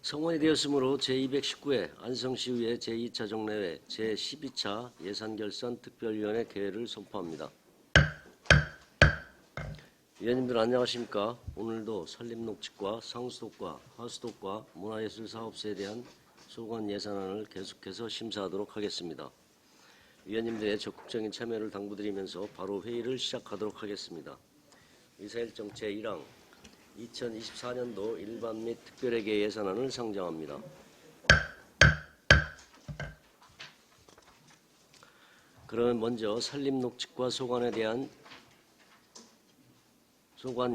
성원이 되었으므로 제219회 안성시의회 제2차 정례회 제12차 예산결산 특별위원회 개회를 선포합니다. 위원님들 안녕하십니까? 오늘도 산림농축과 상수독과 하수독과 문화예술사업소에 대한 소관 예산안을 계속해서 심사하도록 하겠습니다. 위원님들의 적극적인 참여를 당부드리면서 바로 회의를 시작하도록 하겠습니다. 의사일정 제1항 2024년도 일반 및 특별회계 예산안을 상정합니다. 그러면 먼저 산림농축과 소관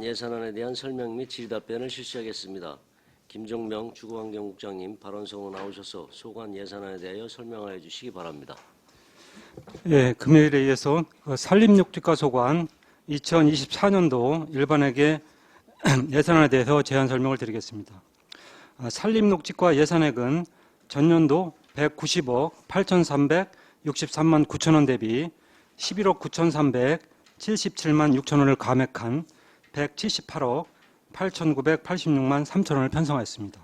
예산안에 대한 설명 및 질의답변을 실시하겠습니다. 김종명 주거환경국장님 발언성으로 나오셔서 소관 예산안에 대하여 설명하여 주시기 바랍니다. 예, 금요일에 의해서 산림육지과 소관 2024년도 일반회계 예산안에 대해서 제안 설명을 드리겠습니다. 산림녹지과 예산액은 전년도 190억 8,363만 9천원 대비 11억 9,377만 6천원을 감액한 178억 8,986만 3천원을 편성하였습니다.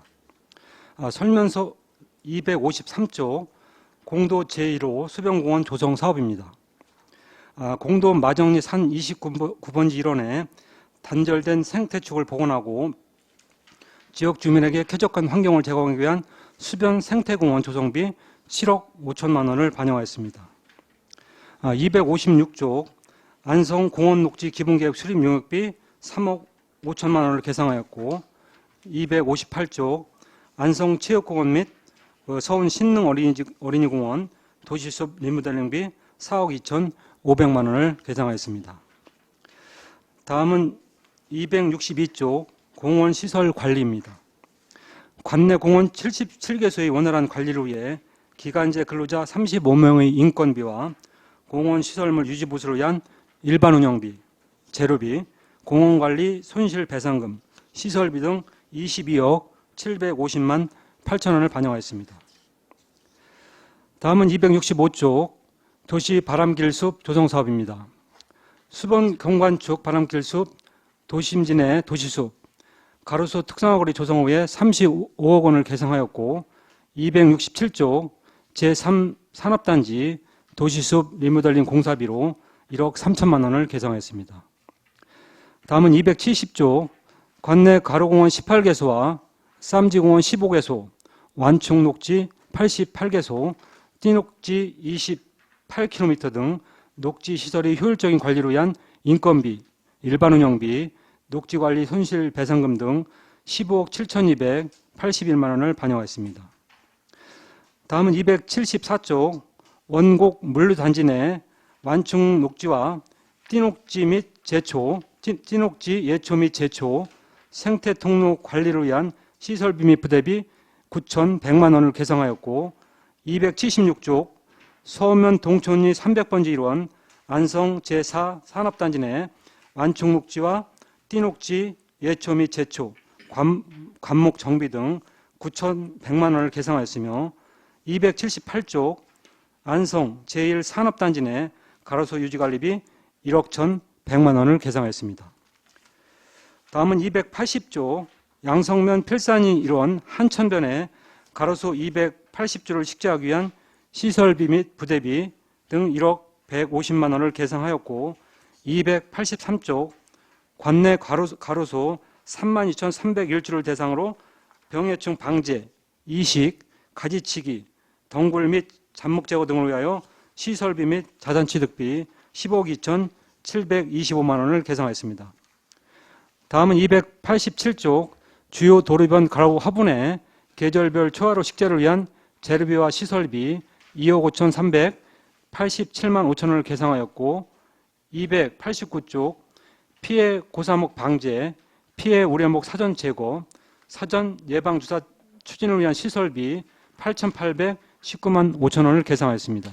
설면서 253조 공도 제1호 수변공원 조성 사업입니다. 공도 마정리 산 29번지 일원에 단절된 생태축을 복원하고 지역 주민에게 쾌적한 환경을 제공하기 위한 수변 생태공원 조성비 7억 5천만 원을 반영하였습니다. 256조 안성 공원녹지 기본계획 수립 용역비 3억 5천만 원을 계상하였고 258조 안성 체육공원 및 서운 신능 어린이공원 도시숲 리모델링비 4억 2,500만 원을 계상하였습니다. 다음은 262조 공원시설관리입니다. 관내 공원 77개소의 원활한 관리를 위해 기간제 근로자 35명의 인건비와 공원시설물 유지보수를 위한 일반운영비, 재료비, 공원관리 손실배상금, 시설비 등 22억 750만 8천원을 반영하였습니다. 다음은 265조 도시바람길숲 조성사업입니다. 수변 경관축 바람길숲 도심진의 도시숲 가로수 특산화거리 조성을 위해 35억 원을 계상하였고 267조 제3산업단지 도시숲 리모델링 공사비로 1억 3천만 원을 계상하였습니다. 다음은 270조 관내 가로공원 18개소와 쌈지공원 15개소, 완충녹지 88개소, 띠녹지 28km 등 녹지시설의 효율적인 관리를 위한 인건비, 일반운영비, 녹지관리 손실배상금 등 15억 7,281만 원을 반영하였습니다. 다음은 274조 원곡 물류단지 내 완충 녹지와 띠녹지 및 제초, 띠녹지 예초 및 제초, 생태통로 관리를 위한 시설비 및 부대비 9,100만 원을 계상하였고 276조 서면 동촌리 300번지 일원 안성 제4 산업단지 내 완충녹지와 띠녹지 예초 및 제초, 관목 정비 등 9,100만 원을 계상하였으며 278조 안성 제1 산업단지 내 가로수 유지관리비 1억 1,100만 원을 계상하였습니다. 다음은 280조 양성면 필산이 일원 한천변에 가로수 280조를 식재하기 위한 시설비 및 부대비 등 1억 150만 원을 계상하였고 283조 관내 가로수 32,301주를 대상으로 병해충 방제, 이식, 가지치기, 덩굴 및 잡목 제거 등을 위하여 시설비 및 자산취득비 10억 2,725만 원을 계상하였습니다. 다음은 287조 주요 도로변 가로 화분에 계절별 초하루 식재를 위한 재료비와 시설비 2억 5,387만 5천 원을 계상하였고 289조 피해 고사목 방제, 피해 우려목 사전 제거, 사전 예방주사 추진을 위한 시설비 8,819만 5천 원을 계상하였습니다.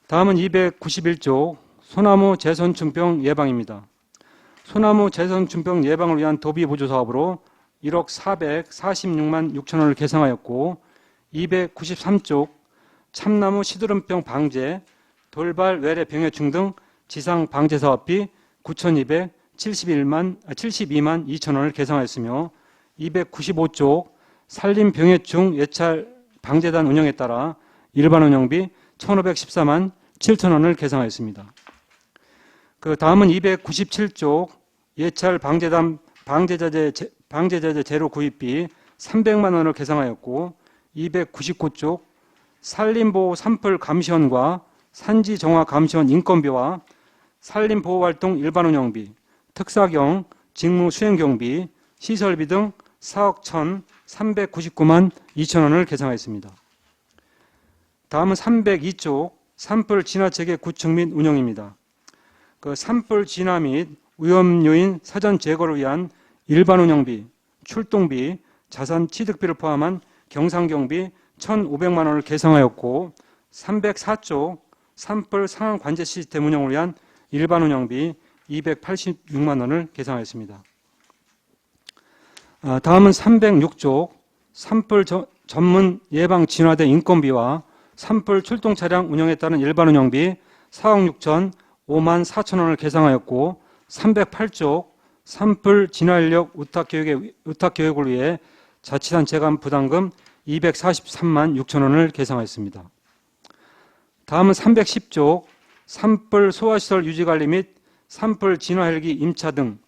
다음은 291조 소나무 재선충병 예방입니다. 소나무 재선충병 예방을 위한 도비보조사업으로 1억 446만 6천 원을 계상하였고 293조 참나무 시드름병 방제, 돌발 외래 병해충 등 지상 방제 사업비 9,272만 2천 원을 계상하였으며 295조 산림병해충 예찰 방재단 운영에 따라 일반 운영비 1,514만 7천 원을 계상하였습니다. 그 다음은 297쪽 예찰 방제자재 재료 구입비 300만 원을 계상하였고, 299쪽 산림보호 산불 감시원과 산지 정화 감시원 인건비와 산림보호활동 일반 운영비, 특사경 직무 수행 경비, 시설비 등 4억 1,399만 2천 원을 계상하였습니다. 다음은 302쪽 산불 진화 체계 구축 및 운영입니다. 그 산불 진화 및 위험 요인 사전 제거를 위한 일반 운영비, 출동비, 자산 취득비를 포함한 경상경비 1,500만 원을 계상하였고, 304쪽 산불 상황 관제 시스템 운영을 위한 일반 운영비 286만 원을 계상하였습니다. 다음은 306쪽 산불 전문 예방 진화대 인건비와 산불 출동 차량 운영에 따른 일반 운영비 4억 6천 5만 4천 원을 계상하였고, 308쪽 산불 진화 인력 의탁 교육을 위해 자치단체 간 부담금 243만 6천 원을 계상하였습니다. 다음은 310쪽 산불 소화시설 유지관리 및 산불 진화 헬기 임차 등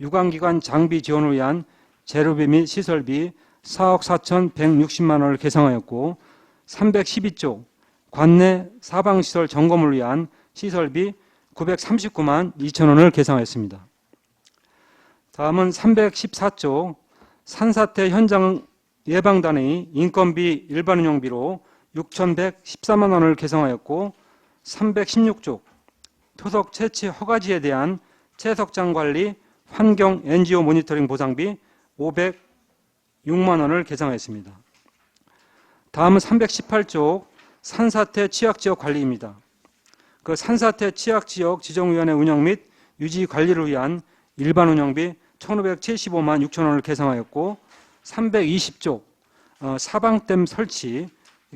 유관기관 장비 지원을 위한 재료비 및 시설비 4억 4,160만 원을 계상하였고, 312쪽 관내 사방시설 점검을 위한 시설비 939만 2천 원을 계상하였습니다. 다음은 314쪽 산사태 현장 예방단의 인건비 일반 운영비로 6,114만 원을 계상하였고, 316쪽 토속 채취 허가지에 대한 채석장 관리 환경 NGO 모니터링 보상비 506만 원을 계상하였습니다. 다음은 318쪽 산사태 취약지역 관리입니다. 그 산사태 취약지역 지정위원회 운영 및 유지 관리를 위한 일반 운영비 1,575만 6천 원을 계상하였고, 320쪽 사방댐 설치,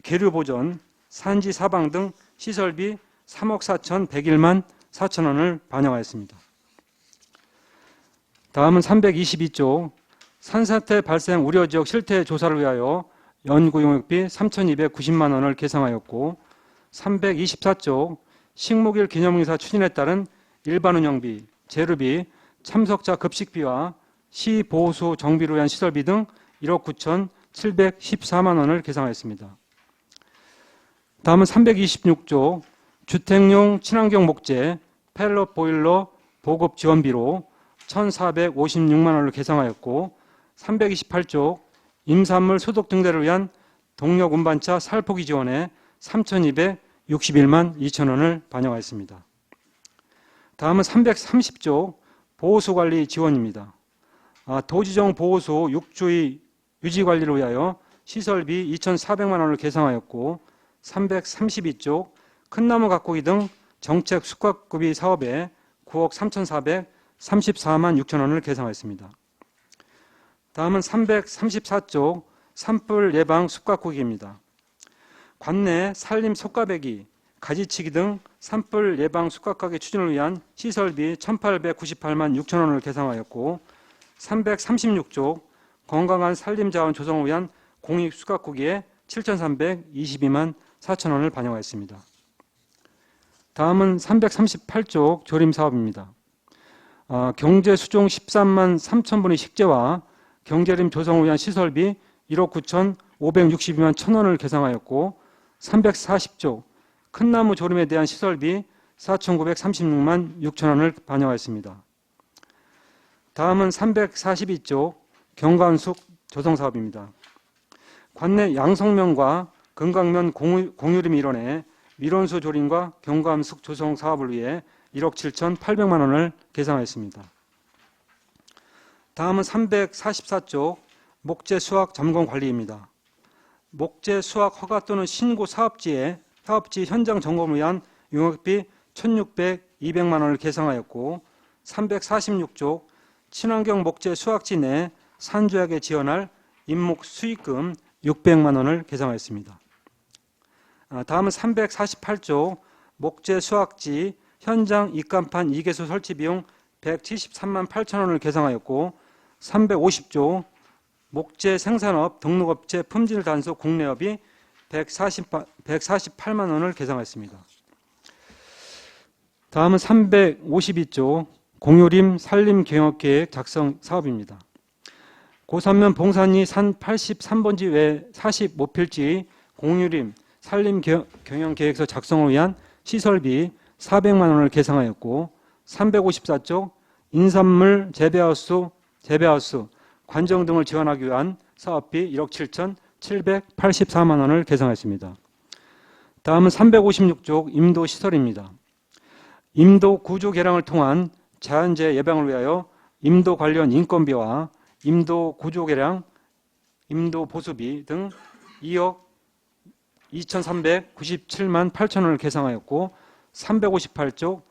계류 보존, 산지 사방 등 시설비 3억 4,101만 4천 원을 반영하였습니다. 다음은 322쪽 산사태 발생 우려 지역 실태 조사를 위하여 연구 용역비 3,290만 원을 계상하였고, 324쪽 식목일 기념행사 추진에 따른 일반 운영비, 재료비, 참석자 급식비와 시보호소 정비를 위한 시설비 등 1억 9,714만 원을 계상하였습니다. 다음은 326쪽 주택용 친환경 목재 펠럿 보일러 보급 지원비로 1,456만 원을 계상하였고, 328쪽 임산물 소독 등대를 위한 동력 운반차 살포기 지원에 3,261만 2천 원을 반영하였습니다. 다음은 330쪽 보호소 관리 지원입니다. 도지정 보호소 6주의 유지 관리를 위하여 시설비 2,400만 원을 계상하였고, 332쪽 큰나무 가꾸기 등 정책 숙각급이 사업에 9억 3,434만 6천 원을 계상하였습니다. 다음은 334쪽 산불 예방 숙각구기입니다. 관내 산림 속가배기, 가지치기 등 산불 예방 숙각하기 추진을 위한 시설비 1,898만 6천 원을 계상하였고, 336쪽 건강한 산림자원 조성을 위한 공익 숙각구기에 7,322만 4천 원을 반영하였습니다. 다음은 338쪽 조림사업입니다. 경제수종 13만 3천 분의 식재와 경제림 조성을 위한 시설비 1억 9,562만 1천 원을 계상하였고, 340쪽 큰나무 조림에 대한 시설비 4,936만 6천 원을 반영하였습니다. 다음은 342쪽 경관숙 조성사업입니다. 관내 양성면과 금강면 공유림 일원의 밀원수 조림과 경관숙 조성 사업을 위해 1억 7,800만 원을 계상하였습니다. 다음은 344쪽 목재 수확 점검 관리입니다. 목재 수확 허가 또는 신고 사업지 현장 점검을 위한 용역비 1,600만 원을 계상하였고, 346쪽 친환경 목재 수확지 내 산조약에 지원할 임목 수익금 600만 원을 계상하였습니다. 다음은 348쪽 목재 수확지 현장 입간판 2개소 설치 비용 173만 8천 원을 계상하였고, 350쪽 목재 생산업 등록업체 품질 단속 국내업이 148만 원을 계상했습니다. 다음은 352조 공유림 산림경영계획 작성 사업입니다. 고산면 봉산리 산 83번지 외 45필지 공유림 산림경영계획서 작성을 위한 시설비 400만 원을 계상하였고 354쪽 인산물 재배하우스 관정 등을 지원하기 위한 사업비 1억 7,784만 원을 계상했습니다. 다음은 356쪽 임도시설입니다. 임도 구조 개량을 통한 자연재해 예방을 위하여 임도 관련 인건비와 임도 구조 개량, 임도 보수비 등 2억 2,397만 8천 원을 계상하였고 358쪽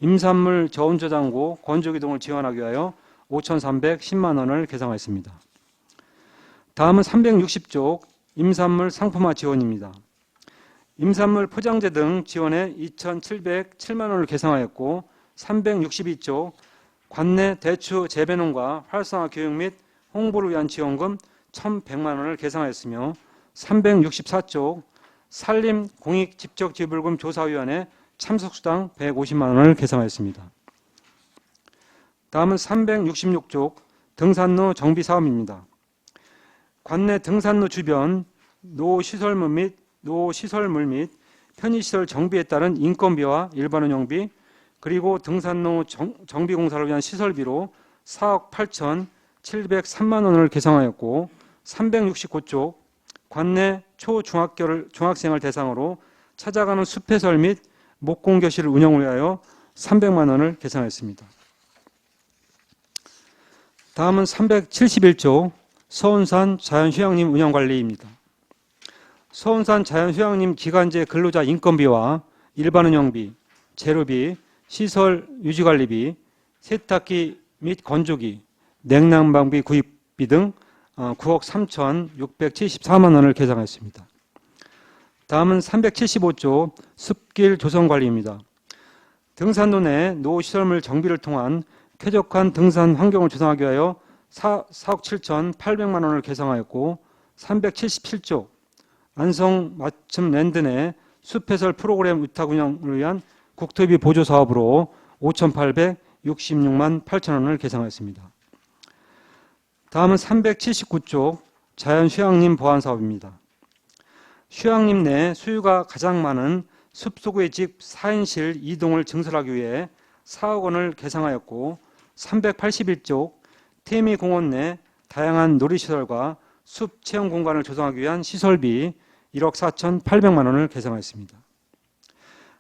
임산물 저온저장고 건조기 등을 지원하기 위하여 5,310만 원을 계상하였습니다. 다음은 360쪽 임산물 상품화 지원입니다. 임산물 포장재 등 지원에 2,707만 원을 계상하였고 362쪽 관내 대추 재배농가 활성화 교육 및 홍보를 위한 지원금 1,100만 원을 계상하였으며 364쪽 산림 공익 직접 지불금 조사위원회 참석수당 150만 원을 계상하였습니다. 다음은 366쪽 등산로 정비 사업입니다. 관내 등산로 주변 노시설물 및 편의시설 정비에 따른 인건비와 일반 운영비 그리고 등산로 정비 공사를 위한 시설비로 4억 8,703만 원을 계상하였고 369쪽 관내 중학생을 대상으로 찾아가는 숲해설 및 목공교실 운영을 위하여 300만 원을 계상하였습니다. 다음은 371조 서운산 자연휴양림 운영관리입니다. 서운산 자연휴양림 기간제 근로자 인건비와 일반 운영비, 재료비, 시설 유지관리비, 세탁기 및 건조기, 냉난방비 구입비 등 9억 3,674만 원을 계상했습니다. 다음은 375조 숲길 조성관리입니다. 등산로 내 노시설물 정비를 통한 쾌적한 등산 환경을 조성하기 위하여 4억 7,800만 원을 계상하였고 377조 안성 맞춤 랜드 내 숲해설 프로그램 위탁 운영을 위한 국토비 보조 사업으로 5,866만 8천 원을 계상하였습니다. 다음은 379쪽 자연휴양림 보완 사업입니다. 휴양림 내 수유가 가장 많은 숲속의 집 4인실 2동을 증설하기 위해 4억 원을 계상하였고 381쪽 태미공원 내 다양한 놀이시설과 숲 체험 공간을 조성하기 위한 시설비 1억 4,800만 원을 계상하였습니다.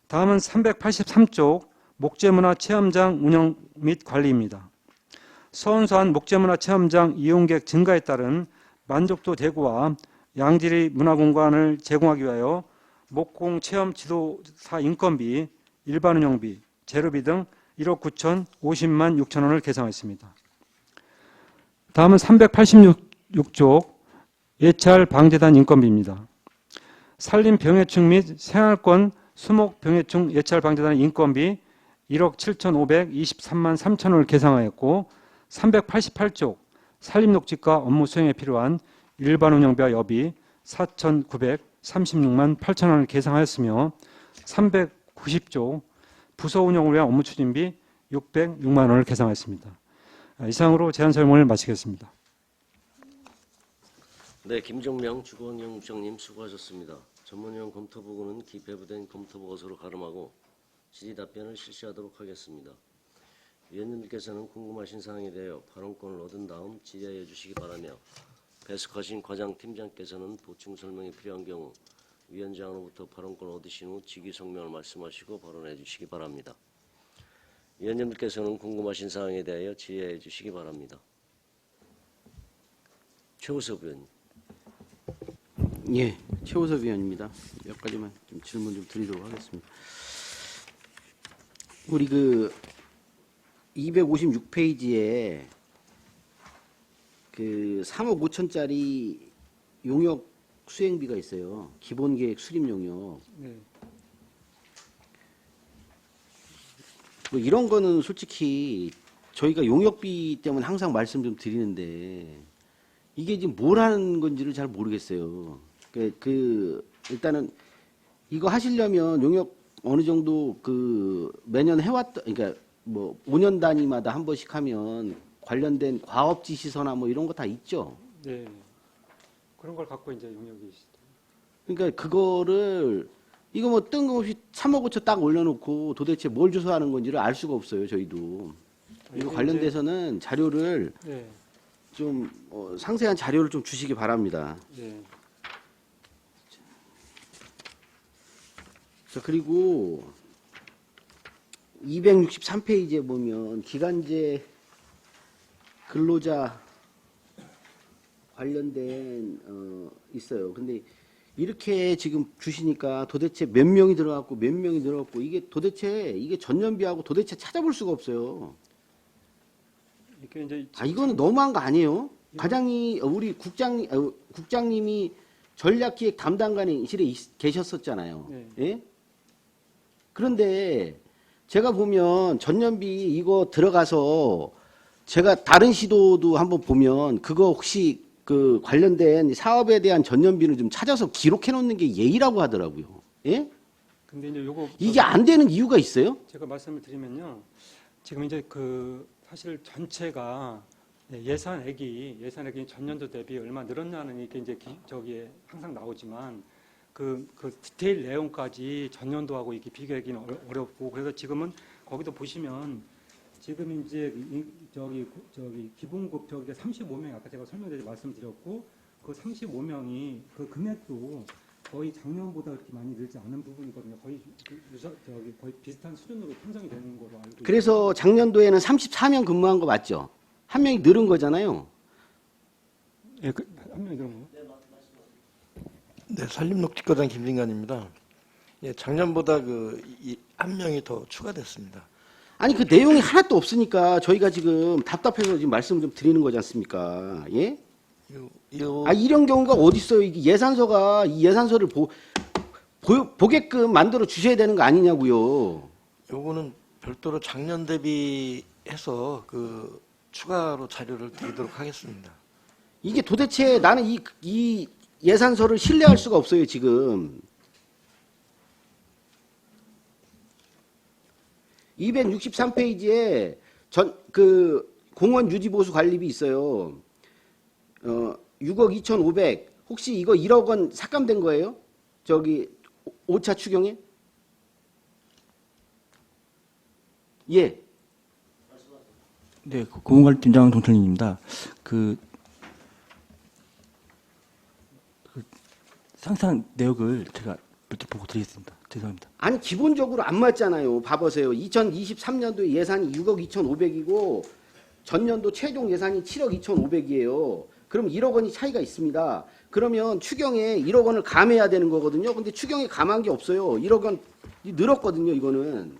다음은 383쪽 목재문화 체험장 운영 및 관리입니다. 서운산 목재문화 체험장 이용객 증가에 따른 만족도 대구와 양질의 문화공간을 제공하기 위하여 목공 체험 지도사 인건비, 일반 운영비, 재료비 등 1억 9,050만 6천 원을 계상했습니다. 다음은 386쪽 예찰 방재단 인건비입니다. 산림 병해충 및 생활권 수목 병해충 예찰 방재단 인건비 1억 7,523만 3천 원을 계상하였고 388쪽 산림녹지과 업무 수행에 필요한 일반 운영비와 여비 4,936만 8천 원을 계상하였으며 390쪽 부서 운영을 위한 업무 추진비 606만 원을 계상하였습니다. 이상으로 제안 설명을 마치겠습니다. 네, 김종명 주거환경국장님 수고하셨습니다. 전문위원 검토보고는 기배부된 검토보고서로 가름하고 질의 답변을 실시하도록 하겠습니다. 위원님께서는 궁금하신 사항에 대하여 발언권을 얻은 다음 질의해 주시기 바라며 배석하신 과장팀장께서는 보충 설명이 필요한 경우 위원장으로부터 발언권을 얻으신 후 직위 성명을 말씀하시고 발언해 주시기 바랍니다. 위원님께서는 궁금하신 사항에 대하여 질의해 주시기 바랍니다. 최우석 의원님. 예, 최우석 위원입니다. 몇 가지만 좀 질문 좀 드리도록 하겠습니다. 우리 256페이지에 3억 5천짜리 용역 수행비가 있어요. 기본계획 수립 용역. 네. 뭐 이런 거는 솔직히 저희가 용역비 때문에 항상 말씀 좀 드리는데 이게 지금 뭘 하는 건지를 잘 모르겠어요. 일단은 이거 하시려면 용역 어느 정도 매년 해왔던, 그러니까 뭐 5년 단위마다 한 번씩 하면 관련된 과업 지시서나 뭐 이런 거 다 있죠. 네. 그런 걸 갖고 이제 용역이 그러니까 그거를 이거 뭐 뜬금없이 3억 5천 딱 올려놓고 도대체 뭘 조사하는 건지를 알 수가 없어요. 저희도 이거 관련돼서는 자료를 네. 좀 상세한 자료를 좀 주시기 바랍니다. 네. 자, 그리고 263페이지에 보면 기간제 근로자 관련된 있어요. 근데 이렇게 지금 주시니까 도대체 몇 명이 들어갔고 몇 명이 들어갔고 이게 도대체 이게 전년비하고 도대체 찾아볼 수가 없어요. 이게 이제 이거는 너무한 거 아니에요? 과장이 우리 국장님이 전략기획 담당관실에 계셨었잖아요. 네. 예? 그런데 제가 보면 전년비 이거 들어가서 제가 다른 시도도 한번 보면 그거 혹시 그 관련된 사업에 대한 전년비를 좀 찾아서 기록해 놓는 게 예의라고 하더라고요. 예? 근데 이제 요거 이게 안 되는 이유가 있어요? 제가 말씀을 드리면요. 지금 이제 사실 전체가 예산액이 전년도 대비 얼마 늘었냐는 이게 이제 저기에 항상 나오지만 그 디테일 내용까지 전년도하고 이게 비교하기는 어렵고 그래서 지금은 거기도 보시면 지금 이제 저기 기본급 저기 35명 아까 제가 설명드려 말씀드렸고 그 35명이 그 금액도 거의 작년보다 그렇게 많이 늘지 않은 부분이거든요. 거의 거의 비슷한 수준으로 편성이 되는 걸로 알고 있습니다. 그래서 작년도에는 34명 근무한 거 맞죠? 한 명이 늘은 거잖아요. 예, 한 명이 늘은 거요? 네, 산림녹지과장 김진관입니다. 예, 작년보다 한 명이 더 추가됐습니다. 아니 그 내용이 하나도 없으니까 저희가 지금 답답해서 지금 말씀을 좀 드리는 거지 않습니까? 예? 이런 경우가 어디 있어요? 이게 예산서가 이 예산서를 보게끔 만들어 주셔야 되는 거 아니냐고요. 요거는 별도로 작년 대비해서 추가로 자료를 드리도록 하겠습니다. 이게 도대체 나는 이 예산서를 신뢰할 수가 없어요 지금. 263페이지에 공원 유지보수 관리비 있어요. 6억 2,500. 혹시 이거 1억 원 삭감된 거예요? 저기 5차 추경에? 예. 네, 공무관팀장 동철민입니다. 상세한 내역을 제가 별도로 보고 드리겠습니다. 죄송합니다. 아니 기본적으로 안 맞잖아요. 봐보세요. 2023년도 예산이 6억 2,500이고 전년도 최종 예산이 7억 2,500이에요. 그럼 1억 원이 차이가 있습니다. 그러면 추경에 1억 원을 감해야 되는 거거든요. 근데 추경에 감한 게 없어요. 1억 원 늘었거든요. 이거는.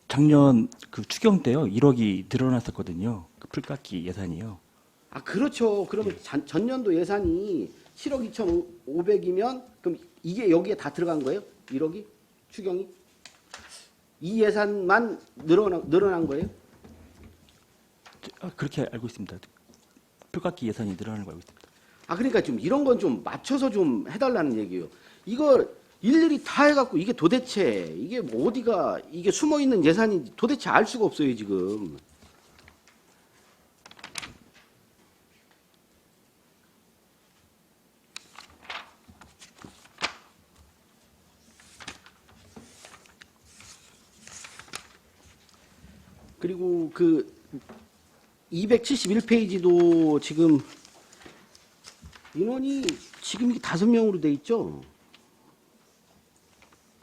작년 추경 때요 1억이 늘어났었거든요. 풀깎기 예산이요. 그렇죠. 그러면 전년도 예산이 7억 2,500이면 그럼 이게 여기에 다 들어간 거예요? 1억이? 추경이? 이 예산만 늘어난 거예요? 그렇게 알고 있습니다. 풀깎기 예산이 늘어나는 걸 알고 있습니다. 그러니까 좀 이런 건 좀 맞춰서 좀 해달라는 얘기예요. 이거 일일이 다 해갖고 이게 도대체 이게 뭐 어디가 이게 숨어 있는 예산인지 도대체 알 수가 없어요 지금. 그리고 271페이지도 지금 인원이 지금 5명으로 돼 있죠.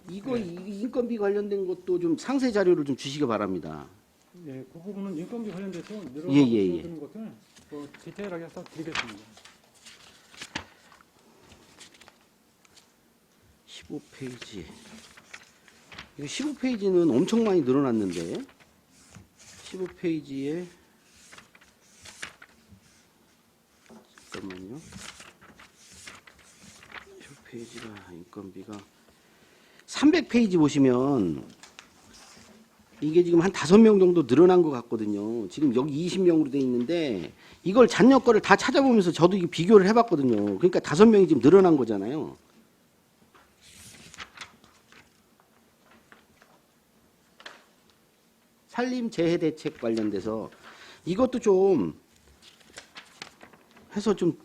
이거 인건비 관련된 것도 좀 상세 자료를 좀 주시기 바랍니다. 예, 그 부분은 인건비 관련돼서 늘어나고 예, 예, 예. 줄어드는 것을 디테일하게 해서 드리겠습니다. 15페이지. 이거 15페이지는 엄청 많이 늘어났는데 15페이지에 잠깐만요. 15페이지가 인건비가 300페이지 보시면 이게 지금 한 5명 정도 늘어난 것 같거든요. 지금 여기 20명으로 돼 있는데 이걸 잔여 거를 다 찾아보면서 저도 이게 비교를 해봤거든요. 그러니까 5명이 지금 늘어난 거잖아요. 산림 재해 대책 관련돼서 이것도 좀 해서 좀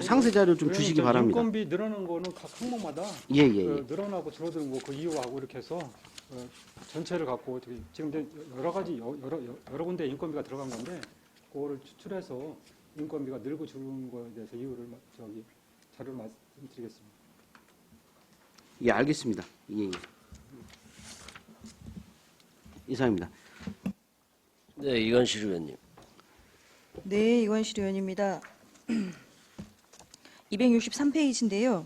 상세 자료 좀 주시기 바랍니다. 인건비 늘어난 거는 각 항목마다 예, 예, 예. 그 늘어나고 줄어드는 거 그 이유하고 이렇게 해서 전체를 갖고 어떻게 지금 이제 여러 가지 여러 군데 인건비가 들어간 건데 그거를 추출해서 인건비가 늘고 줄는 거에 대해서 이유를 자료를 말씀드리겠습니다. 예, 알겠습니다. 예, 예. 이상입니다. 네, 이건실 의원님. 네, 이관실 의원입니다. 263페이지인데요.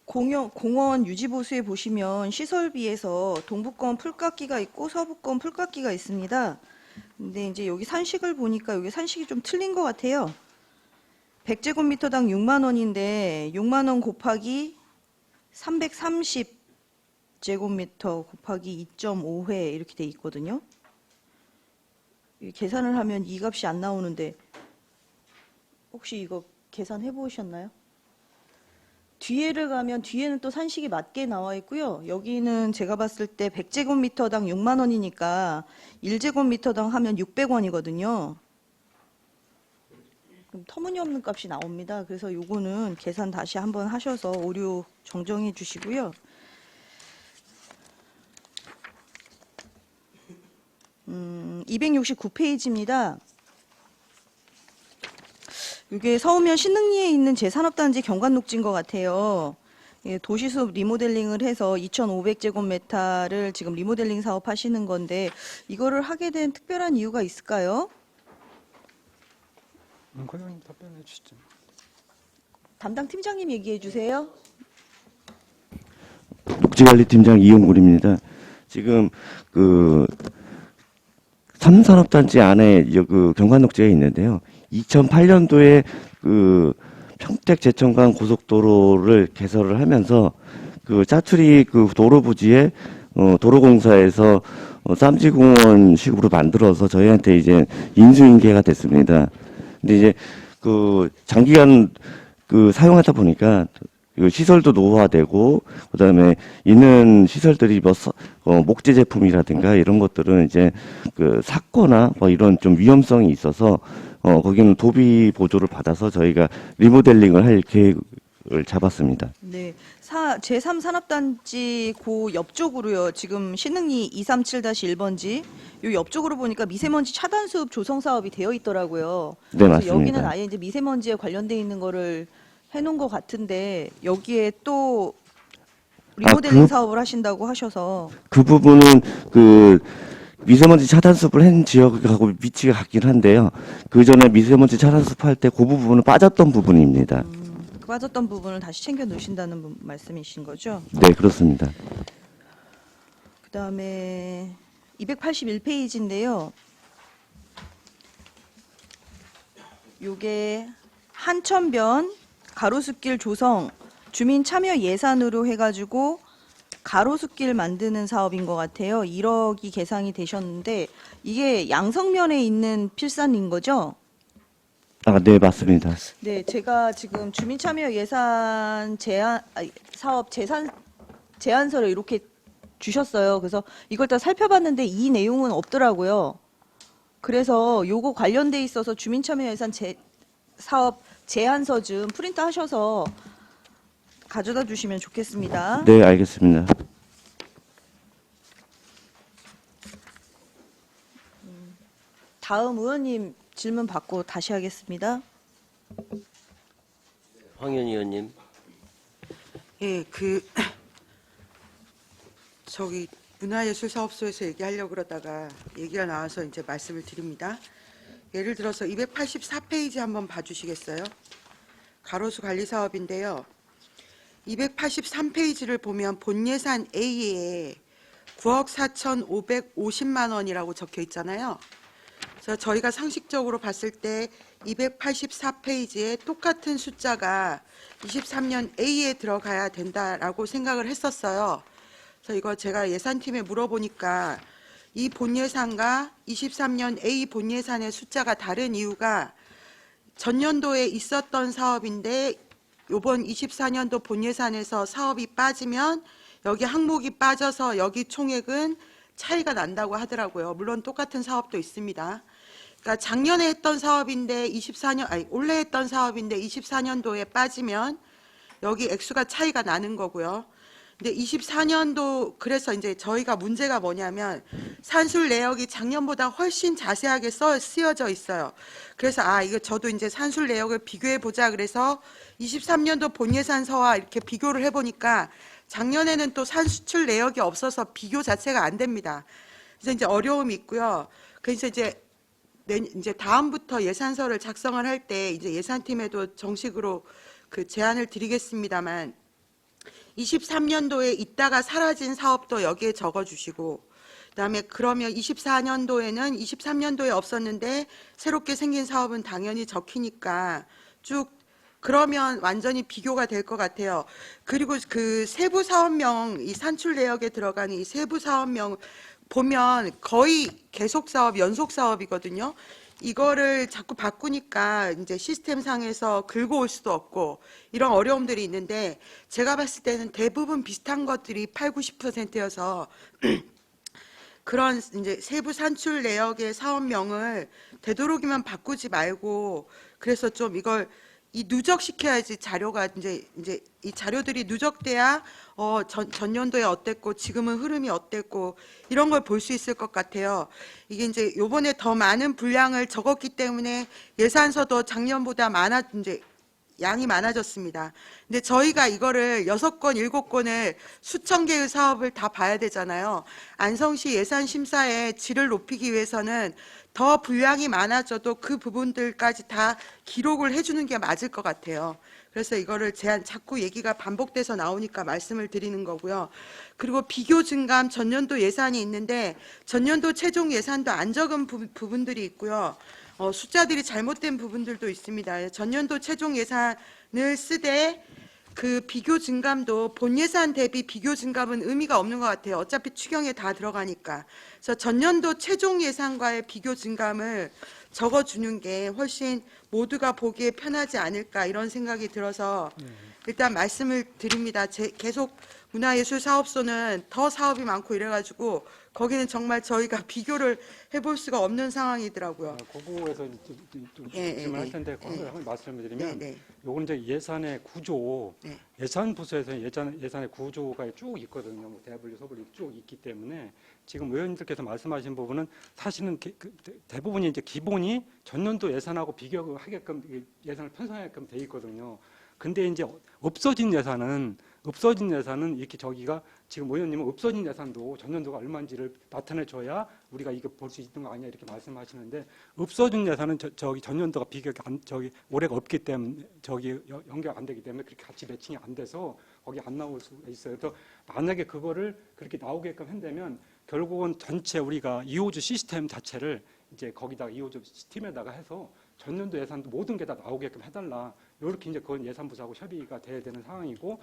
공원 유지보수에 보시면 시설비에서 동북권 풀깎기가 있고 서북권 풀깎기가 있습니다. 근데 이제 여기 산식을 보니까 여기 산식이 좀 틀린 것 같아요. 100제곱미터당 6만 원인데 6만 원 곱하기 330제곱미터 곱하기 2.5회 이렇게 돼 있거든요. 계산을 하면 이 값이 안 나오는데 혹시 이거 계산해 보셨나요? 뒤에를 가면 뒤에는 또 산식이 맞게 나와 있고요. 여기는 제가 봤을 때 100제곱미터당 6만 원이니까 1제곱미터당 하면 600원이거든요. 그럼 터무니없는 값이 나옵니다. 그래서 요거는 계산 다시 한번 하셔서 오류 정정해 주시고요. 269페이지입니다. 이게 서우면 신흥리에 있는 제3업단지 경관녹지인 것 같아요. 예, 도시숲 리모델링을 해서 2,500제곱미터를 지금 리모델링 사업 하시는 건데 이거를 하게 된 특별한 이유가 있을까요? 의원님 답변해 주시죠. 담당 팀장님 얘기해 주세요. 복지관리팀장 이용굴입니다. 지금 그 3산업단지 안에 그 경관녹지가 있는데요. 2008년도에 그 평택 제천간 고속도로를 개설을 하면서 그 짜투리 그 도로 부지에 도로공사에서 쌈지공원식으로 만들어서 저희한테 이제 인수인계가 됐습니다. 근데 이제 그 장기간 그 사용하다 보니까 그 시설도 노후화되고 그다음에 있는 시설들이 뭐 목재 제품이라든가 이런 것들은 이제 그 삭거나 뭐 이런 좀 위험성이 있어서 거기는 도비 보조를 받아서 저희가 리모델링을 할 계획을 잡았습니다. 네, 제3산업단지 그 옆쪽으로요. 지금 신흥리 237-1번지 요 옆쪽으로 보니까 미세먼지 차단수업 조성 사업이 되어 있더라고요. 네, 그래서 맞습니다. 여기는 아예 이제 미세먼지에 관련돼 있는 거를 해놓은 것 같은데 여기에 또 리모델링 사업을 하신다고 하셔서 그 부분은 그 미세먼지 차단숲을 한 지역하고 위치가 같긴 한데요. 그 전에 미세먼지 차단숲 할 때 그 부분은 빠졌던 부분입니다. 그 빠졌던 부분을 다시 챙겨 놓으신다는 말씀이신 거죠? 네, 그렇습니다. 그 다음에 281페이지인데요. 요게 한천변 가로수길 조성 주민 참여 예산으로 해가지고 가로수길 만드는 사업인 것 같아요. 1억이 계상이 되셨는데 이게 양성면에 있는 필산인 거죠? 아, 네, 맞습니다. 네, 제가 지금 주민참여 예산 사업 제안서를 이렇게 주셨어요. 그래서 이걸 다 살펴봤는데 이 내용은 없더라고요. 그래서 요거 관련돼 있어서 주민참여 예산 사업 제안서 좀 프린트 하셔서 가져다 주시면 좋겠습니다. 네, 알겠습니다. 다음 의원님 질문 받고 다시 하겠습니다. 황현 의원님. 예, 저기 문화예술사업소에서 얘기하려고 그러다가 얘기가 나와서 이제 말씀을 드립니다. 예를 들어서 284페이지 한번 봐주시겠어요? 가로수 관리 사업인데요. 283페이지를 보면 본예산 A에 9억 4,550만 원이라고 적혀 있잖아요. 그래서 저희가 상식적으로 봤을 때 284페이지에 똑같은 숫자가 23년 A에 들어가야 된다라고 생각을 했었어요. 그래서 이거 제가 예산팀에 물어보니까 이 본예산과 23년 A 본예산의 숫자가 다른 이유가 전년도에 있었던 사업인데 이번 24년도 본예산에서 사업이 빠지면 여기 항목이 빠져서 여기 총액은 차이가 난다고 하더라고요. 물론 똑같은 사업도 있습니다. 그러니까 작년에 했던 사업인데 올해 했던 사업인데 24년도에 빠지면 여기 액수가 차이가 나는 거고요. 근데 24년도 그래서 이제 저희가 문제가 뭐냐면 산술 내역이 작년보다 훨씬 자세하게 쓰여져 있어요. 그래서 이거 저도 이제 산술 내역을 비교해 보자 그래서 23년도 본예산서와 이렇게 비교를 해 보니까 작년에는 또 산수출 내역이 없어서 비교 자체가 안 됩니다. 그래서 이제 어려움이 있고요. 그래서 이제 다음부터 예산서를 작성을 할 때 이제 예산팀에도 정식으로 그 제안을 드리겠습니다만 23년도에 있다가 사라진 사업도 여기에 적어주시고 그다음에 그러면 24년도에는 23년도에 없었는데 새롭게 생긴 사업은 당연히 적히니까 쭉 그러면 완전히 비교가 될 것 같아요. 그리고 그 세부 사업명 이 산출 내역에 들어가는 이 세부 사업명 보면 거의 계속 사업, 연속 사업이거든요. 이거를 자꾸 바꾸니까 이제 시스템상에서 긁어올 수도 없고 이런 어려움들이 있는데 제가 봤을 때는 대부분 비슷한 것들이 80~90%여서 그런 이제 세부 산출 내역의 사업명을 되도록이면 바꾸지 말고 그래서 좀 이걸 누적시켜야지 자료가 이제 이 자료들이 누적돼야 전년도에 어땠고 지금은 흐름이 어땠고 이런 걸 볼 수 있을 것 같아요. 이게 이제 요번에 더 많은 분량을 적었기 때문에 예산서도 작년보다 이제 양이 많아졌습니다. 근데 저희가 이거를 6건, 7건을 수천 개의 사업을 다 봐야 되잖아요. 안성시 예산심사의 질을 높이기 위해서는 더 분량이 많아져도 그 부분들까지 다 기록을 해주는 게 맞을 것 같아요. 그래서 이거를 자꾸 얘기가 반복돼서 나오니까 말씀을 드리는 거고요. 그리고 비교 증감 전년도 예산이 있는데 전년도 최종 예산도 안 적은 부분들이 있고요. 숫자들이 잘못된 부분들도 있습니다. 전년도 최종 예산을 쓰되 그 비교 증감도 본 예산 대비 비교 증감은 의미가 없는 것 같아요. 어차피 추경에 다 들어가니까. 그래서 전년도 최종 예산과의 비교 증감을 적어주는 게 훨씬 모두가 보기에 편하지 않을까 이런 생각이 들어서 일단 말씀을 드립니다. 계속 문화예술사업소는 더 사업이 많고 이래가지고 거기는 정말 저희가 비교를 해볼 수가 없는 상황이더라고요. 그 부분에서 좀 질문할 텐데 한번 말씀을 드리면 요건 이제 예산의 구조, 예산 부서에서 예산의 구조가 쭉 있거든요. 뭐 대분류, 소분류 쭉 있기 때문에 지금 의원님들께서 말씀하신 부분은 사실은 대부분이 이제 기본이 전년도 예산하고 비교하게끔 예산을 편성하게끔 돼 있거든요. 근데 이제 없어진 예산은 이렇게 저기가 지금 의원님은 없어진 예산도 전년도가 얼마인지를 나타내줘야 우리가 이게 볼 수 있는 거 아니냐 이렇게 말씀하시는데 없어진 예산은 저기 전년도가 비교가 올해가 없기 때문에 연결 안 되기 때문에 그렇게 같이 매칭이 안 돼서 거기 안 나올 수 있어요. 그래서 만약에 그거를 그렇게 나오게끔 한다면 결국은 전체 우리가 이호주 시스템 자체를 이제 거기다가 이호주 팀에다가 해서 전년도 예산도 모든 게 다 나오게끔 해달라. 이렇게 이제 그건 예산부서하고 협의가 돼야 되는 상황이고,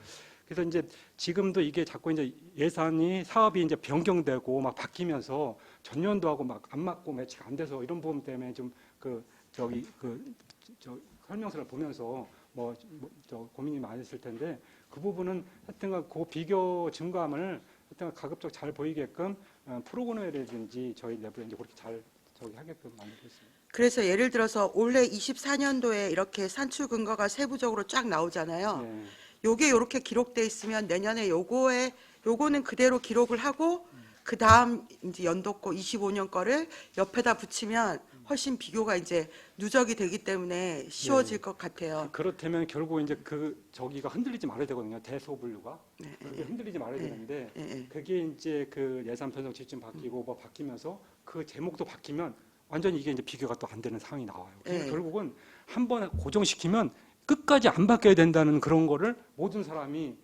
그래서 이제 지금도 이게 자꾸 이제 예산이 사업이 이제 변경되고 막 바뀌면서 전년도하고 막 안 맞고 매치가 안 돼서 이런 부분 때문에 좀 설명서를 보면서 고민이 많으실 텐데 그 부분은 하여튼간 그 비교 증감을 하여튼 가급적 잘 보이게끔 프로그램이라든지 저희 내부에 이제 그렇게 잘 하게끔 만들겠습니다. 그래서 예를 들어서 올해 24년도에 이렇게 산출 근거가 세부적으로 쫙 나오잖아요. 네. 요게 이렇게 기록돼 있으면 내년에 요거는 그대로 기록을 하고 그 다음 이제 연도 거 25년 거를 옆에다 붙이면 훨씬 비교가 이제 누적이 되기 때문에 쉬워질 것 같아요. 그렇다면 결국 이제 저기가 흔들리지 말아야 되거든요. 대소분류가 그게 흔들리지 말아야 되는데 그게 이제 그 예산 편성 지침 바뀌고 뭐 바뀌면서 그 제목도 바뀌면 완전히 이게 이제 비교가 또 안 되는 상황이 나와요. 그래서 결국은 한번 고정시키면 끝까지 안 바뀌어야 된다는 그런 거를 모든 사람이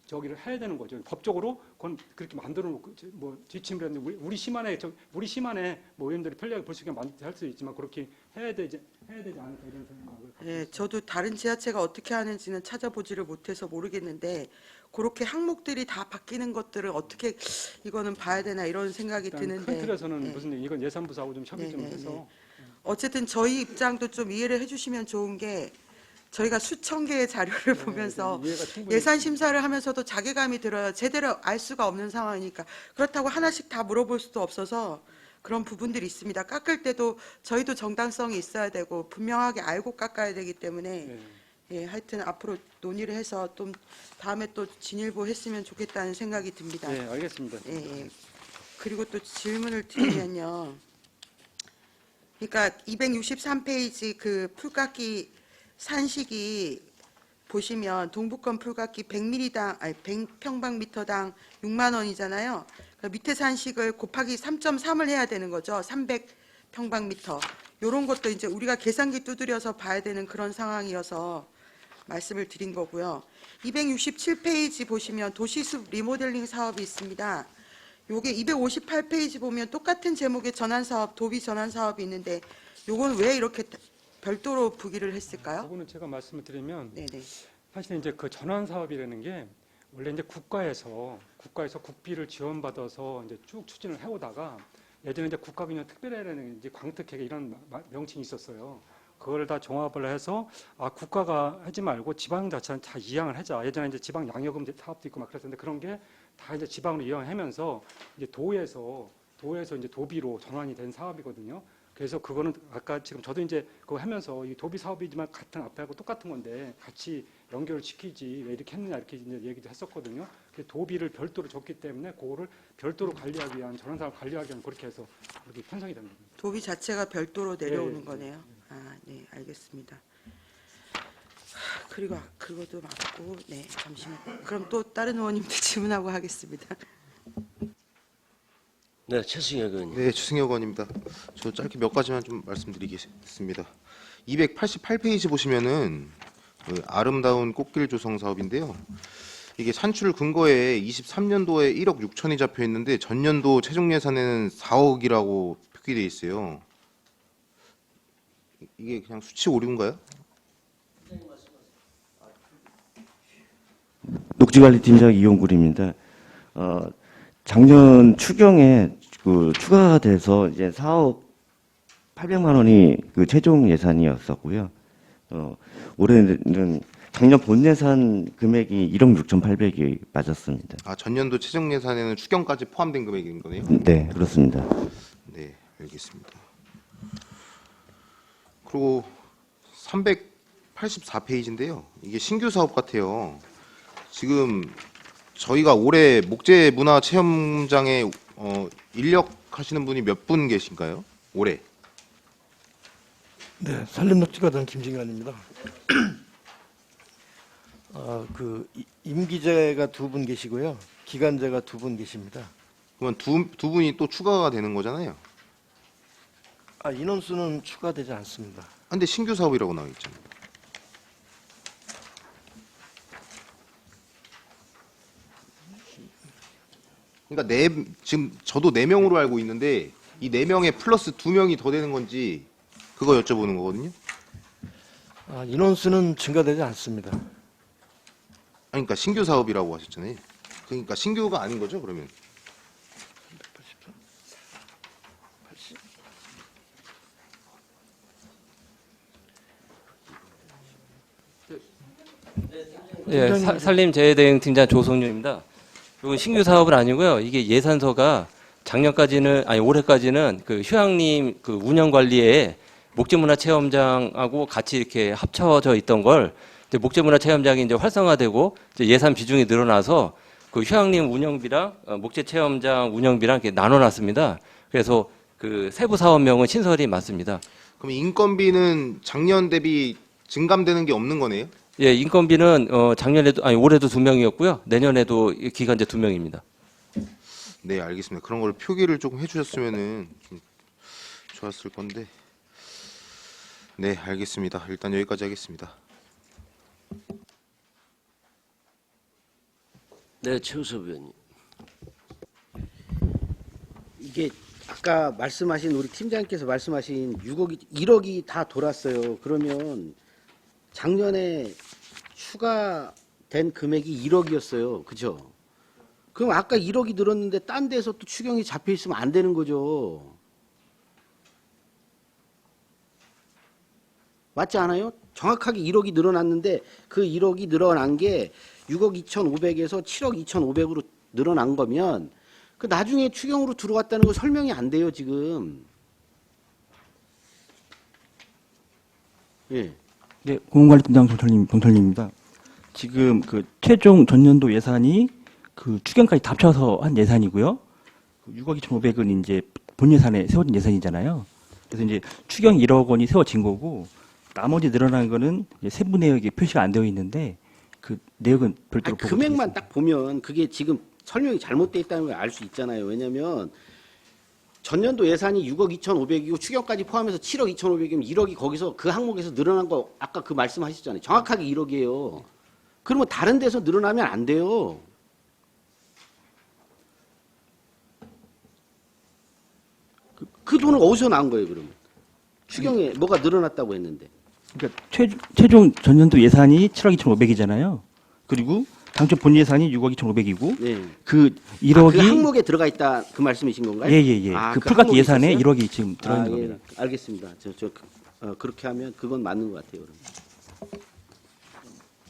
저기를 해야 되는 거죠. 법적으로 그건 그렇게 만들어 놓고 뭐 지침이라든지 우리 심한에 뭐 의원들이 편리하게 볼 수 있게 할 수 있지만 그렇게 해야 되지 않을까 이런 생각을. 저도 다른 지자체가 어떻게 하는지는 찾아보지를 못해서 모르겠는데 그렇게 항목들이 다 바뀌는 것들을 어떻게 이거는 봐야 되나 이런 생각이 일단 드는데 큰 틀에서는 네. 무슨 이건 예산부서하고 좀 협의 좀 네, 네, 해서 어쨌든 저희 입장도 좀 이해를 해주시면 좋은 게 저희가 수천 개의 자료를 보면서 이해가 충분히 예산 심사를 하면서도 자괴감이 들어요. 제대로 알 수가 없는 상황이니까. 그렇다고 하나씩 다 물어볼 수도 없어서 그런 부분들이 있습니다. 깎을 때도 저희도 정당성이 있어야 되고 분명하게 알고 깎아야 되기 때문에 네. 예, 하여튼 앞으로 논의를 해서 좀 다음에 또 진일보 했으면 좋겠다는 생각이 듭니다. 네, 알겠습니다. 예, 예. 그리고 또 질문을 드리면요. 그러니까 263페이지 그 풀깎이 산식이 보시면 동북권 풀깎이 100평방미터당 6만 원이잖아요. 그러니까 밑에 산식을 곱하기 3.3을 해야 되는 거죠. 300평방미터. 이런 것도 이제 우리가 계산기 두드려서 봐야 되는 그런 상황이어서 말씀을 드린 거고요. 267페이지 보시면 도시숲 리모델링 사업이 있습니다. 요게 258페이지 보면 똑같은 제목의 전환사업, 도비 전환사업이 있는데 요건 왜 이렇게 별도로 부기를 했을까요? 그거는 제가 말씀을 드리면 네네. 사실 이제 그 전환 사업이라는 게 원래 이제 국가에서 국비를 지원받아서 이제 쭉 추진을 해오다가 예전에 이제 국가균형 특별회라는 이제 광특회가 이런 명칭이 있었어요. 그걸 다 종합을 해서 국가가 하지 말고 지방 자체는 다 이양을 하자. 예전에 이제 지방 양여금 사업도 있고 막 그랬었는데 그런 게 다 이제 지방으로 이양하면서 이제 도에서 이제 도비로 전환이 된 사업이거든요. 그래서 그거는 아까 지금 저도 이제 그거 하면서 이 도비 사업이지만 같은 앞에하고 똑같은 건데 같이 연결을 시키지 왜 이렇게 했느냐 이렇게 이제 얘기도 했었거든요. 도비를 별도로 줬기 때문에 그거를 별도로 관리하기 위한 전환 사업 관리하기 위한 그렇게 해서 그렇게 편성이 된 겁니다. 도비 자체가 별도로 내려오는 네, 거네요. 아, 네, 알겠습니다. 그리고 그것도 맞고, 네, 잠시만. 그럼 또 다른 의원님들 질문하고 하겠습니다. 네, 최승혁 의원님. 네, 주승혁 의원입니다. 저 짧게 몇 가지만 좀 말씀드리겠습니다. 288페이지 보시면은 그 아름다운 꽃길 조성 사업인데요. 이게 산출 근거에 23년도에 1억 6천이 잡혀 있는데 전년도 최종 예산에는 4억이라고 표기돼 있어요. 이게 그냥 수치 오류인가요? 녹지관리팀장 이용굴입니다. 작년 추경에 그 추가가 돼서 이제 4억 800만 원이 그 최종 예산이었었고요. 올해는 작년 본 예산 금액이 1억 6,800이 맞았습니다. 아, 전년도 최종 예산에는 추경까지 포함된 금액인 거네요. 네, 그렇습니다. 네, 알겠습니다. 그리고 384페이지인데요. 이게 신규 사업 같아요. 지금 저희가 올해 목재문화체험장에 인력 하시는 분이 몇 분 계신가요? 올해? 네, 산림녹지과장 김진관입니다. 임기제가 2분 계시고요. 기간제가 2분 계십니다. 그러면 두 분이 또 추가가 되는 거잖아요. 인원수는 추가되지 않습니다. 근데 신규 사업이라고 나와 있잖아요. 그러니까 지금 저도 4명으로 알고 있는데 이 4명에 플러스 2명이 더 되는 건지 그거 여쭤보는 거거든요. 인원수는 증가되지 않습니다. 아니, 그러니까 신규 사업이라고 하셨잖아요. 그러니까 신규가 아닌 거죠, 그러면? 예, 산림재해대응팀장 조성윤입니다. 이건 신규 사업은 아니고요. 이게 예산서가 올해까지는 그 휴양림 그 운영 관리에 목재문화체험장하고 같이 이렇게 합쳐져 있던 걸 이제 목재문화체험장이 이제 활성화되고 이제 예산 비중이 늘어나서 그 휴양림 운영비랑 목재체험장 운영비랑 이렇게 나눠놨습니다. 그래서 그 세부 사업명은 신설이 맞습니다. 그럼 인건비는 작년 대비 증감되는 게 없는 거네요? 예, 인건비는 올해도 2명이었고요. 내년에도 기간제 2명입니다. 네, 알겠습니다. 그런 걸 표기를 조금 해주셨으면은 좀 좋았을 건데. 네, 알겠습니다. 일단 여기까지 하겠습니다. 네, 최우섭 의원님. 이게 아까 말씀하신 우리 팀장님께서 말씀하신 1억이 다 돌았어요. 그러면 작년에 추가 된 금액이 1억이었어요. 그죠? 그럼 아까 1억이 늘었는데 딴 데서 또 추경이 잡혀 있으면 안 되는 거죠. 맞지 않아요? 정확하게 1억이 늘어났는데 그 1억이 늘어난 게 6억 2,500에서 7억 2,500으로 늘어난 거면 그 나중에 추경으로 들어갔다는 거 설명이 안 돼요, 지금. 예. 네, 공공관리팀장 동철님입니다. 지금 그 최종 전년도 예산이 그 추경까지 다 합쳐서 한 예산이고요. 6억 2,500은 이제 본 예산에 세워진 예산이잖아요. 그래서 이제 추경 1억 원이 세워진 거고 나머지 늘어난 거는 이제 세부 내역이 표시가 안 되어 있는데 그 내역은 별도로 보고 금액만 드리겠습니다. 딱 보면 그게 지금 설명이 잘못되어 있다는 걸 알 수 있잖아요. 왜냐하면 전년도 예산이 6억 2,500이고 추경까지 포함해서 7억 2,500이면 1억이 거기서 그 항목에서 늘어난 거 아까 그 말씀하셨잖아요. 정확하게 1억이에요. 그러면 다른 데서 늘어나면 안 돼요. 그 돈은 어디서 나온 거예요, 그러면? 추경에 뭐가 늘어났다고 했는데. 그러니까 최종 전년도 예산이 7억 2,500이잖아요. 그리고 당초 본 예산이 6억 2,500이고 네. 그 1억이 그 항목에 들어가 있다 그 말씀이신 건가요? 예예예. 아, 그 그 풀깎이 항목이 예산에 있었어요? 1억이 지금 들어 있는 겁니다. 예, 알겠습니다. 그렇게 하면 그건 맞는 것 같아요. 그럼.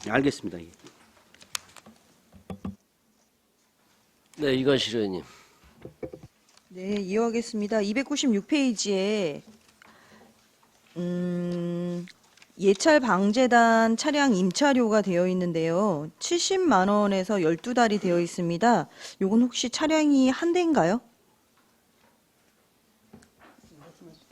알겠습니다. 예. 네, 이관실 의원님. 네, 이어가겠습니다. 296페이지에 예찰 방재단 차량 임차료가 되어 있는데요. 70만 원에서 12달이 되어 있습니다. 요건 혹시 차량이 한 대인가요?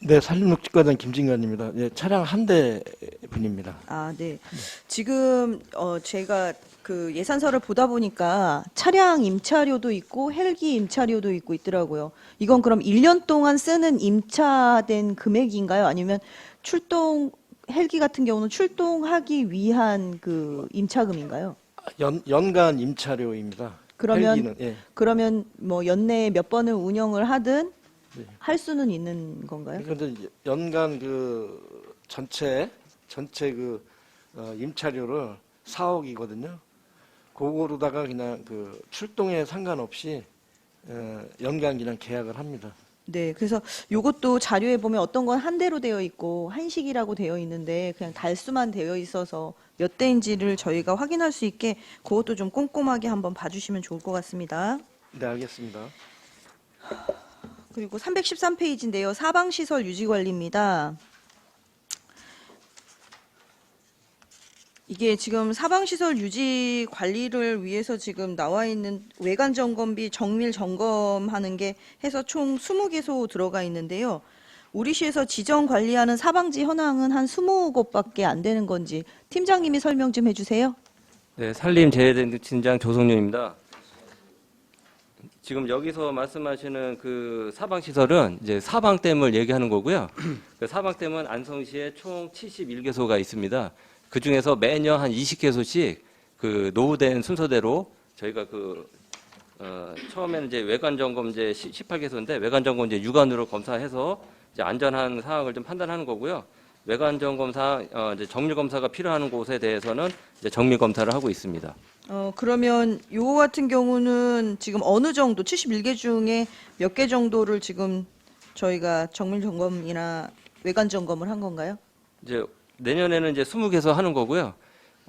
네, 산림녹지과장 김진관입니다. 예, 차량 한 대 분입니다. 아, 네. 지금 제가 그 예산서를 보다 보니까 차량 임차료도 있고 헬기 임차료도 있고 있더라고요. 이건 그럼 1년 동안 쓰는 임차된 금액인가요? 아니면 출동 헬기 같은 경우는 출동하기 위한 그 임차금인가요? 연간 임차료입니다. 그러면 헬기는, 예. 그러면 뭐 연내에 몇 번을 운영을 하든 네. 할 수는 있는 건가요? 그런데 연간 그 전체 그 임차료를 4억이거든요. 그거로다가 그냥 그 출동에 상관없이 연간 그냥 계약을 합니다. 네, 그래서 요것도 자료에 보면 어떤 건 한 대로 되어 있고 한식이라고 되어 있는데 그냥 달수만 되어 있어서 몇 대인지를 저희가 확인할 수 있게 그것도 좀 꼼꼼하게 한번 봐주시면 좋을 것 같습니다. 네, 알겠습니다. 그리고 313페이지인데요. 사방시설 유지관리입니다. 이게 지금 사방시설 유지 관리를 위해서 지금 나와 있는 외관 점검비 정밀 점검하는 게 해서 총 20개소 들어가 있는데요. 우리 시에서 지정 관리하는 사방지 현황은 한 20곳밖에 안 되는 건지 팀장님이 설명 좀 해주세요. 네, 산림재해팀장 조성윤입니다. 지금 여기서 말씀하시는 그 사방시설은 이제 사방댐을 얘기하는 거고요. 그 사방댐은 안성시에 총 71개소가 있습니다. 그 중에서 매년 한 20개소씩 그 노후된 순서대로 저희가 처음에는 이제 외관 점검제 18개소인데 외관 점검제 육안으로 검사해서 이제 안전한 사항을 좀 판단하는 거고요. 외관 점검 사항 이제 정밀 검사가 필요한 곳에 대해서는 이제 정밀 검사를 하고 있습니다. 그러면 요거 같은 경우는 지금 어느 정도 71개 중에 몇 개 정도를 지금 저희가 정밀 점검이나 외관 점검을 한 건가요? 이제 내년에는 이제 20개소 하는 거고요.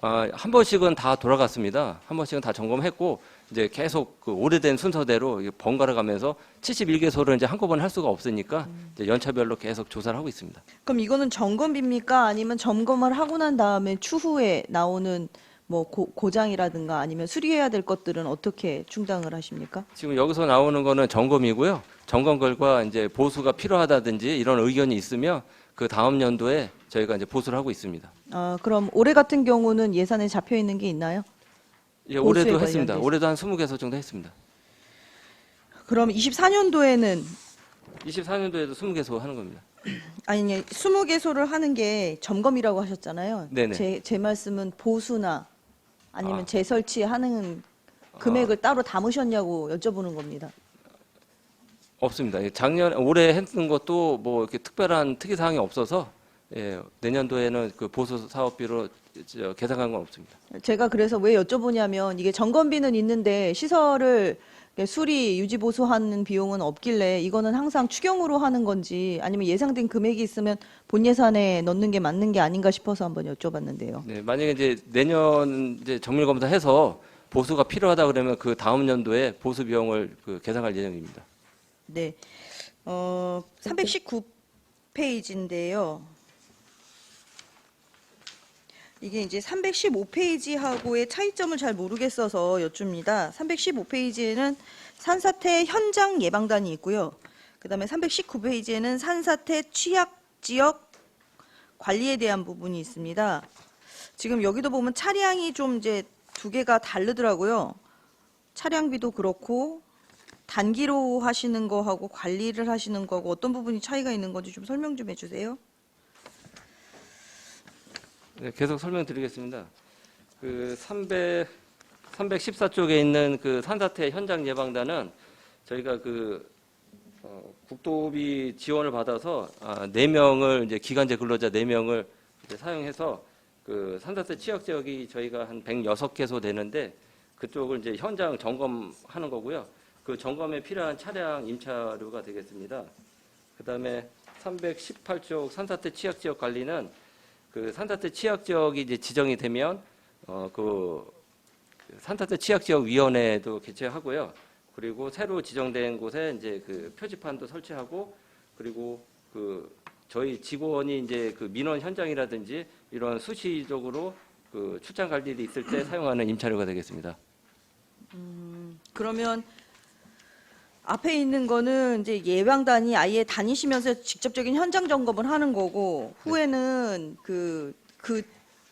한 번씩은 다 돌아갔습니다. 한 번씩은 다 점검했고 이제 계속 그 오래된 순서대로 번갈아 가면서 71개소를 이제 한꺼번에 할 수가 없으니까 이제 연차별로 계속 조사를 하고 있습니다. 그럼 이거는 점검비입니까? 아니면 점검을 하고 난 다음에 추후에 나오는 뭐 고장이라든가 아니면 수리해야 될 것들은 어떻게 충당을 하십니까? 지금 여기서 나오는 거는 점검이고요. 점검 결과 이제 보수가 필요하다든지 이런 의견이 있으면 그 다음 연도에 저희가 이제 보수를 하고 있습니다. 그럼 올해 같은 경우는 예산에 잡혀 있는 게 있나요? 예, 올해도 보수에 했습니다. 관련돼서. 올해도 한 20개소 정도 했습니다. 그럼 24년도에는 24년도에도 20개소 하는 겁니다. 아니 20개소를 하는 게 점검이라고 하셨잖아요. 네네. 제 말씀은 보수나 아니면 재설치하는 금액을 따로 담으셨냐고 여쭤보는 겁니다. 없습니다. 올해 했던 것도 뭐 이렇게 특별한 특이 사항이 없어서 예, 내년도에는 그 보수 사업비로 계산한 건 없습니다. 제가 그래서 왜 여쭤보냐면 이게 점검비는 있는데 시설을 수리, 유지, 보수하는 비용은 없길래 이거는 항상 추경으로 하는 건지 아니면 예상된 금액이 있으면 본 예산에 넣는 게 맞는 게 아닌가 싶어서 한번 여쭤봤는데요. 네, 만약에 이제 내년 이제 정밀 검사해서 보수가 필요하다 그러면 그 다음 연도에 보수 비용을 그 계산할 예정입니다. 네. 319페이지인데요. 이게 이제 315페이지하고의 차이점을 잘 모르겠어서 여쭙니다. 315페이지에는 산사태 현장 예방단이 있고요. 그다음에 319페이지에는 산사태 취약 지역 관리에 대한 부분이 있습니다. 지금 여기도 보면 차량이 좀 이제 두 개가 다르더라고요. 차량비도 그렇고 단기로 하시는 거하고 관리를 하시는 거하고 어떤 부분이 차이가 있는 건지 좀 설명 좀 해주세요. 네, 계속 설명드리겠습니다. 그 314쪽에 있는 그 산사태 현장 예방단은 저희가 그 국도비 지원을 받아서 4명을 이제 기간제 근로자 4명을 이제 사용해서 그 산사태 취약 지역이 저희가 한 106개소 되는데 그쪽을 이제 현장 점검하는 거고요. 그 점검에 필요한 차량 임차료가 되겠습니다. 그다음에 318쪽 산사태 취약 지역 관리는 그 산사태 취약 지역이 이제 지정이 되면 그 산사태 취약 지역 위원회도 개최하고요. 그리고 새로 지정된 곳에 이제 그 표지판도 설치하고 그리고 그 저희 직원이 이제 그 민원 현장이라든지 이런 수시적으로 그 출장 갈 일이 있을 때 사용하는 임차료가 되겠습니다. 그러면 앞에 있는 거는 이제 예방단이 아예 다니시면서 직접적인 현장 점검을 하는 거고 후에는 그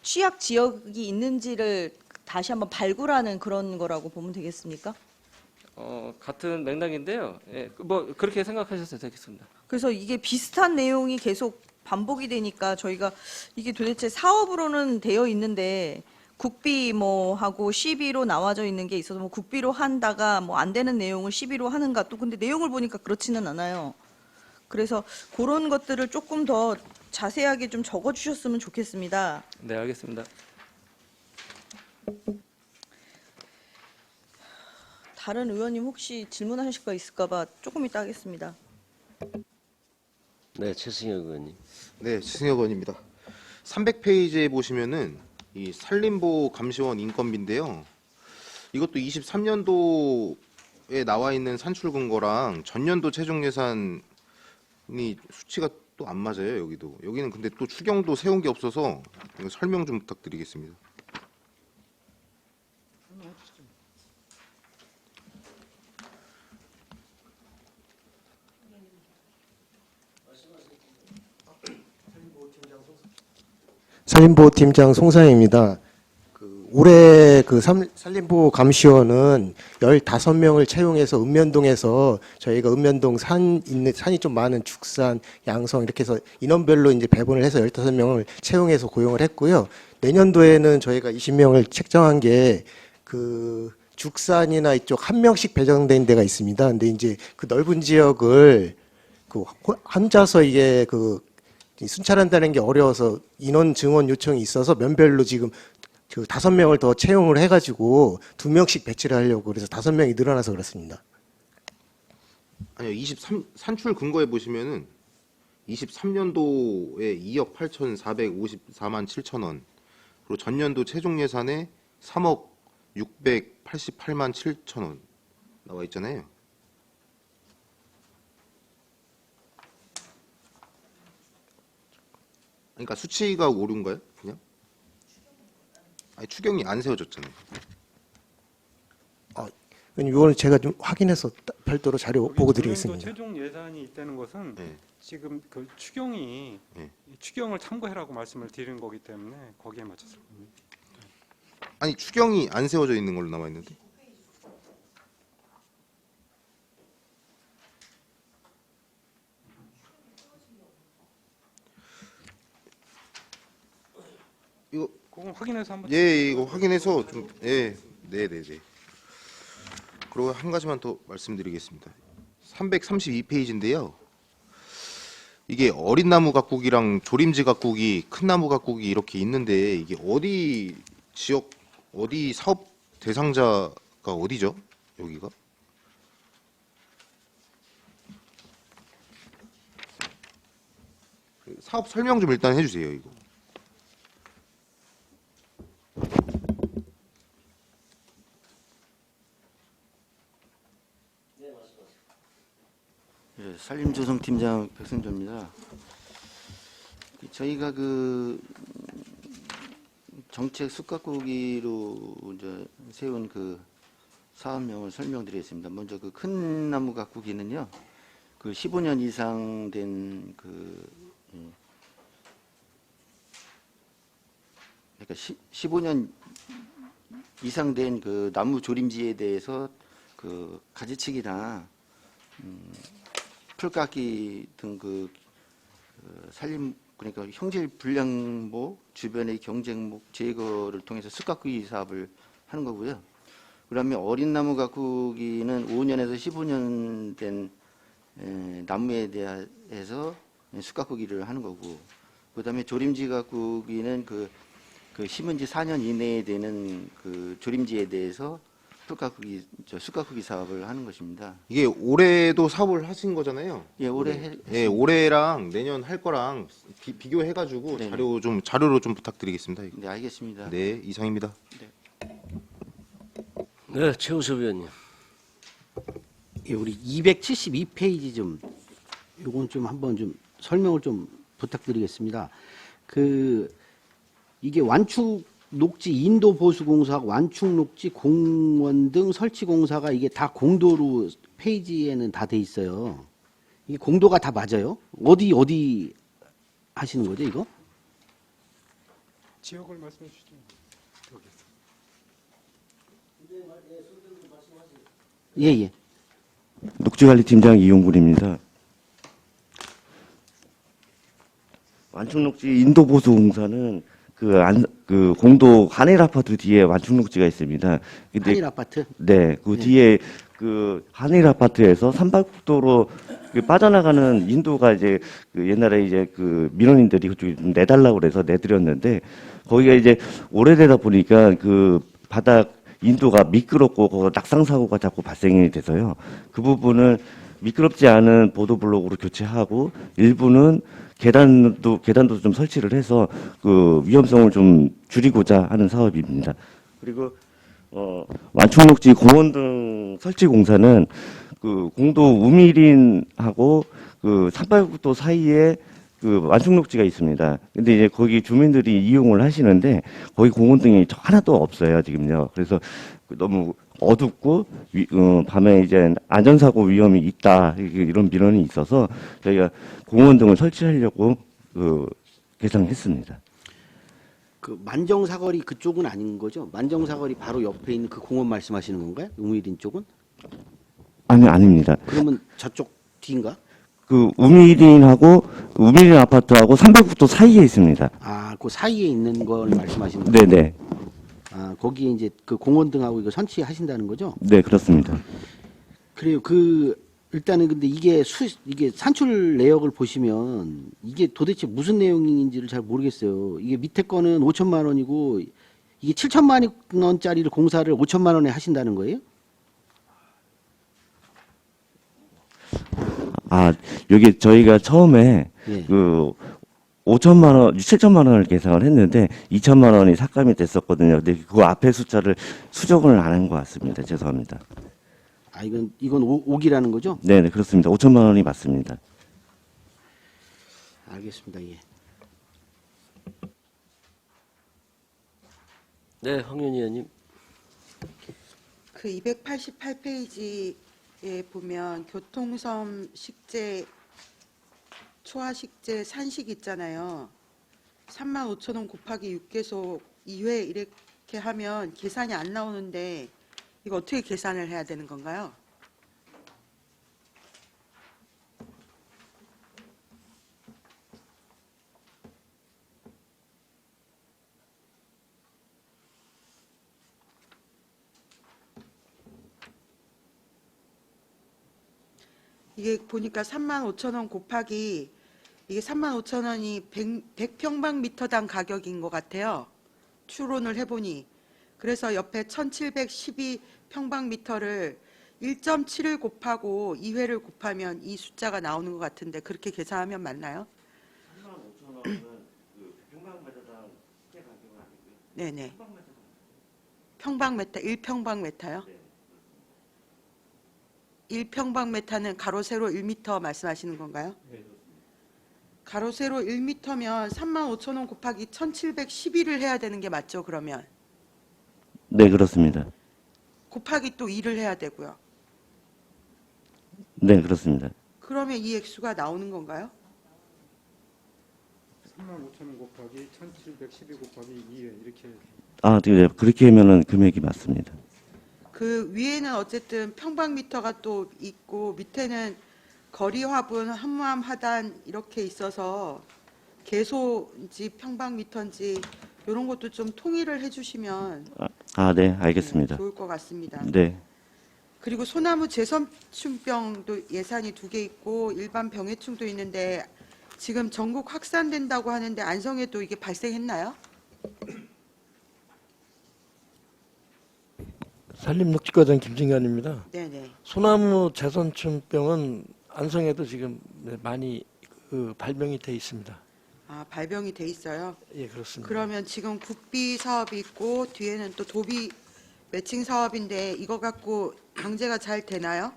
취약 지역이 있는지를 다시 한번 발굴하는 그런 거라고 보면 되겠습니까? 같은 맥락인데요. 예, 뭐 그렇게 생각하셔도 되겠습니다. 그래서 이게 비슷한 내용이 계속 반복이 되니까 저희가 이게 도대체 사업으로는 되어 있는데 국비 뭐 하고 시비로 나와져 있는 게 있어서 뭐 국비로 한다가 뭐 안 되는 내용을 시비로 하는가 또 근데 내용을 보니까 그렇지는 않아요. 그래서 그런 것들을 조금 더 자세하게 좀 적어 주셨으면 좋겠습니다. 네, 알겠습니다. 다른 의원님 혹시 질문하실 거 있을까 봐 조금 이따 하겠습니다. 네, 최승혁 의원님. 네, 최승혁 의원입니다. 300페이지에 보시면은 이 산림보호 감시원 인건비인데요. 이것도 23년도에 나와 있는 산출 근거랑 전년도 최종 예산이 수치가 또 안 맞아요. 여기는 근데 또 추경도 세운 게 없어서 이거 설명 좀 부탁드리겠습니다. 산림보호팀장 송사입니다. 올해 산림보호 감시원은 15명을 채용해서 읍면동에서 저희가 읍면동 산이 좀 많은 죽산, 양성 이렇게 해서 인원별로 이제 배분을 해서 15명을 채용해서 고용을 했고요. 내년도에는 저희가 20명을 책정한 게 죽산이나 이쪽 한 명씩 배정된 데가 있습니다. 근데 이제 그 넓은 지역을 혼자서 이게 순찰한다는 게 어려워서 인원 증원 요청이 있어서 면별로 지금 5명을 더 채용을 해가지고 2명씩 배치를 하려고 그래서 5명이 늘어나서 그렇습니다. 아니요, 산출 근거에 보시면은 23년도에 2억 8,454만 7천 원, 그리고 전년도 최종 예산에 3억 688만 7천 원 나와 있잖아요. 그러니까 수치가 오류인가요? 그냥? 아니 추경이 안 세워졌잖아요. 이거는 제가 좀 확인해서 별도로 자료 보고 드리겠습니다. 최종 예산이 있다는 것은 네. 지금 그 추경이 네. 추경을 참고해라고 말씀을 드리는 거기 때문에 거기에 맞춰서. 아니 추경이 안 세워져 있는 걸로 나와 있는데. 이거 그건 확인해서 한번. 예, 이거 확인해서 좀 네. 그리고 한 가지만 더 말씀드리겠습니다. 332페이지인데요. 이게 어린 나무 가꾸기랑 조림지 가꾸기, 큰 나무 가꾸기 이렇게 있는데 이게 어디 지역, 어디 사업 대상자가 어디죠? 여기가? 사업 설명 좀 일단 해주세요, 이거. 예, 산림조성팀장 백승조입니다. 저희가 그 정책 숲가꾸기로 이제 세운 그 사업명을 설명드리겠습니다. 먼저 그 큰 나무 가꾸기는요, 그 15년 이상 된 그러니까 15년 이상 된 그 나무 조림지에 대해서 그 가지치기나 풀깎기 등 산림 그러니까 형질 불량목 주변의 경쟁목 제거를 통해서 숲가꾸기 사업을 하는 거고요. 그다음에 어린 나무 가꾸기는 5년에서 15년 된 나무에 대해서 숲가꾸기를 하는 거고, 그다음에 조림지 가꾸기는 그 심은 지 4년 이내에 되는 그 조림지에 대해서 숲가꾸기 사업을 하는 것입니다. 이게 올해도 사업을 하신 거잖아요. 예, 네, 올해랑 내년 할 거랑 비교해가지고 네. 자료로 좀 부탁드리겠습니다. 이거. 네, 알겠습니다. 네, 이상입니다. 네, 최우섭 의원님. 예, 우리 272페이지 좀 요건 좀 한번 좀 설명을 좀 부탁드리겠습니다. 이게 완축 녹지 인도 보수 공사, 완축 녹지 공원 등 설치 공사가 이게 다 공도로 페이지에는 다 돼 있어요. 이 공도가 다 맞아요? 어디 하시는 거죠, 이거? 지역을 말씀해 주시죠. 예, 예. 녹지관리팀장 이용군입니다. 완충녹지 인도보수공사는 그 공도 한일 아파트 뒤에 완충녹지가 있습니다. 근데 한일 아파트? 네, 그 뒤에 그 한일 아파트에서 산발국도로 빠져나가는 인도가 이제 그 옛날에 이제 그 민원인들이 그쪽에 좀 내달라고 그래서 내드렸는데, 거기가 이제 오래되다 보니까 그 바닥 인도가 미끄럽고 그 낙상 사고가 자꾸 발생이 돼서요. 그 부분을 미끄럽지 않은 보도블록으로 교체하고 일부는 계단도 좀 설치를 해서 그 위험성을 좀 줄이고자 하는 사업입니다. 그리고 완충녹지 공원 등 설치 공사는 그 공도 우미린하고 그 산발국도 사이에 그 완충녹지가 있습니다. 근데 이제 거기 주민들이 이용을 하시는데 거기 공원 등이 하나도 없어요, 지금요. 그래서 너무 어둡고 밤에 이제 안전사고 위험이 있다, 이런 민원이 있어서 저희가 공원 등을 설치하려고 계상했습니다. 그 만정사거리 그쪽은 아닌 거죠? 만정사거리 바로 옆에 있는 그 공원 말씀하시는 건가요? 우미린 쪽은? 아니, 아닙니다. 그러면 저쪽 뒤인가? 그 우미린 아파트하고 산발국도 사이에 있습니다. 아, 그 사이에 있는 걸 말씀하시는 거죠? 네네. 아, 거기에 이제 그 공원 등하고 이거 선치하신다는 거죠? 네, 그렇습니다. 그래요. 일단은 근데 이게 산출 내역을 보시면 이게 도대체 무슨 내용인지를 잘 모르겠어요. 이게 밑에 거는 5천만 원이고 이게 7천만 원짜리를 공사를 5천만 원에 하신다는 거예요? 아, 여기 저희가 처음에 예. 7천만 원을 계산을 했는데 2천만 원이 삭감이 됐었거든요. 근데 그 앞에 숫자를 수정을 안 한 것 같습니다. 죄송합니다. 아, 이건 옥이라는 거죠? 네, 그렇습니다. 5천만 원이 맞습니다. 알겠습니다. 예. 네, 황윤희 의원님. 그 288페이지에 보면 교통섬 식재, 초하식재 산식 있잖아요. 35,000원 곱하기 6개소 2회 이렇게 하면 계산이 안 나오는데 이거 어떻게 계산을 해야 되는 건가요? 이게 보니까 35,000원 곱하기 이게 35,000원이 100평방미터당 가격인 것 같아요. 추론을 해보니. 그래서 옆에 1712평방미터를 1.7을 곱하고 2회를 곱하면 이 숫자가 나오는 것 같은데 그렇게 계산하면 맞나요? 35,000원은 그 평방미터당 꽤 가격은 아니고요. 네네. 평방메타, 1평방메타요? 네. 1평방메타는 가로 세로 1m 말씀하시는 건가요? 네, 가로 세로 1m면 35,000원 곱하기 1712를 해야 되는 게 맞죠, 그러면? 네, 그렇습니다. 곱하기 또 2를 해야 되고요. 네, 그렇습니다. 그러면 이 액수가 나오는 건가요? 35,000원 곱하기 1712 곱하기 2회 이렇게. 아, 네, 그렇게 하면은 금액이 맞습니다. 그 위에는 어쨌든 평방미터가 또 있고 밑에는 거리 화분, 한무암 하단 이렇게 있어서 개소인지 평방미터인지 이런 것도 좀 통일을 해주시면 네, 알겠습니다. 좋을 것 같습니다. 네. 그리고 소나무 제선충병도 예산이 2개 있고 일반 병해충도 있는데 지금 전국 확산된다고 하는데 안성에도 이게 발생했나요? 산림녹지과장 김진관입니다. 네네. 소나무 제선충병은 안성에도 지금 많이 발병이 돼 있습니다. 아, 발병이 돼 있어요? 예, 그렇습니다. 그러면 지금 국비 사업이 있고 뒤에는 또 도비 매칭 사업인데 이거 갖고 방제가 잘 되나요?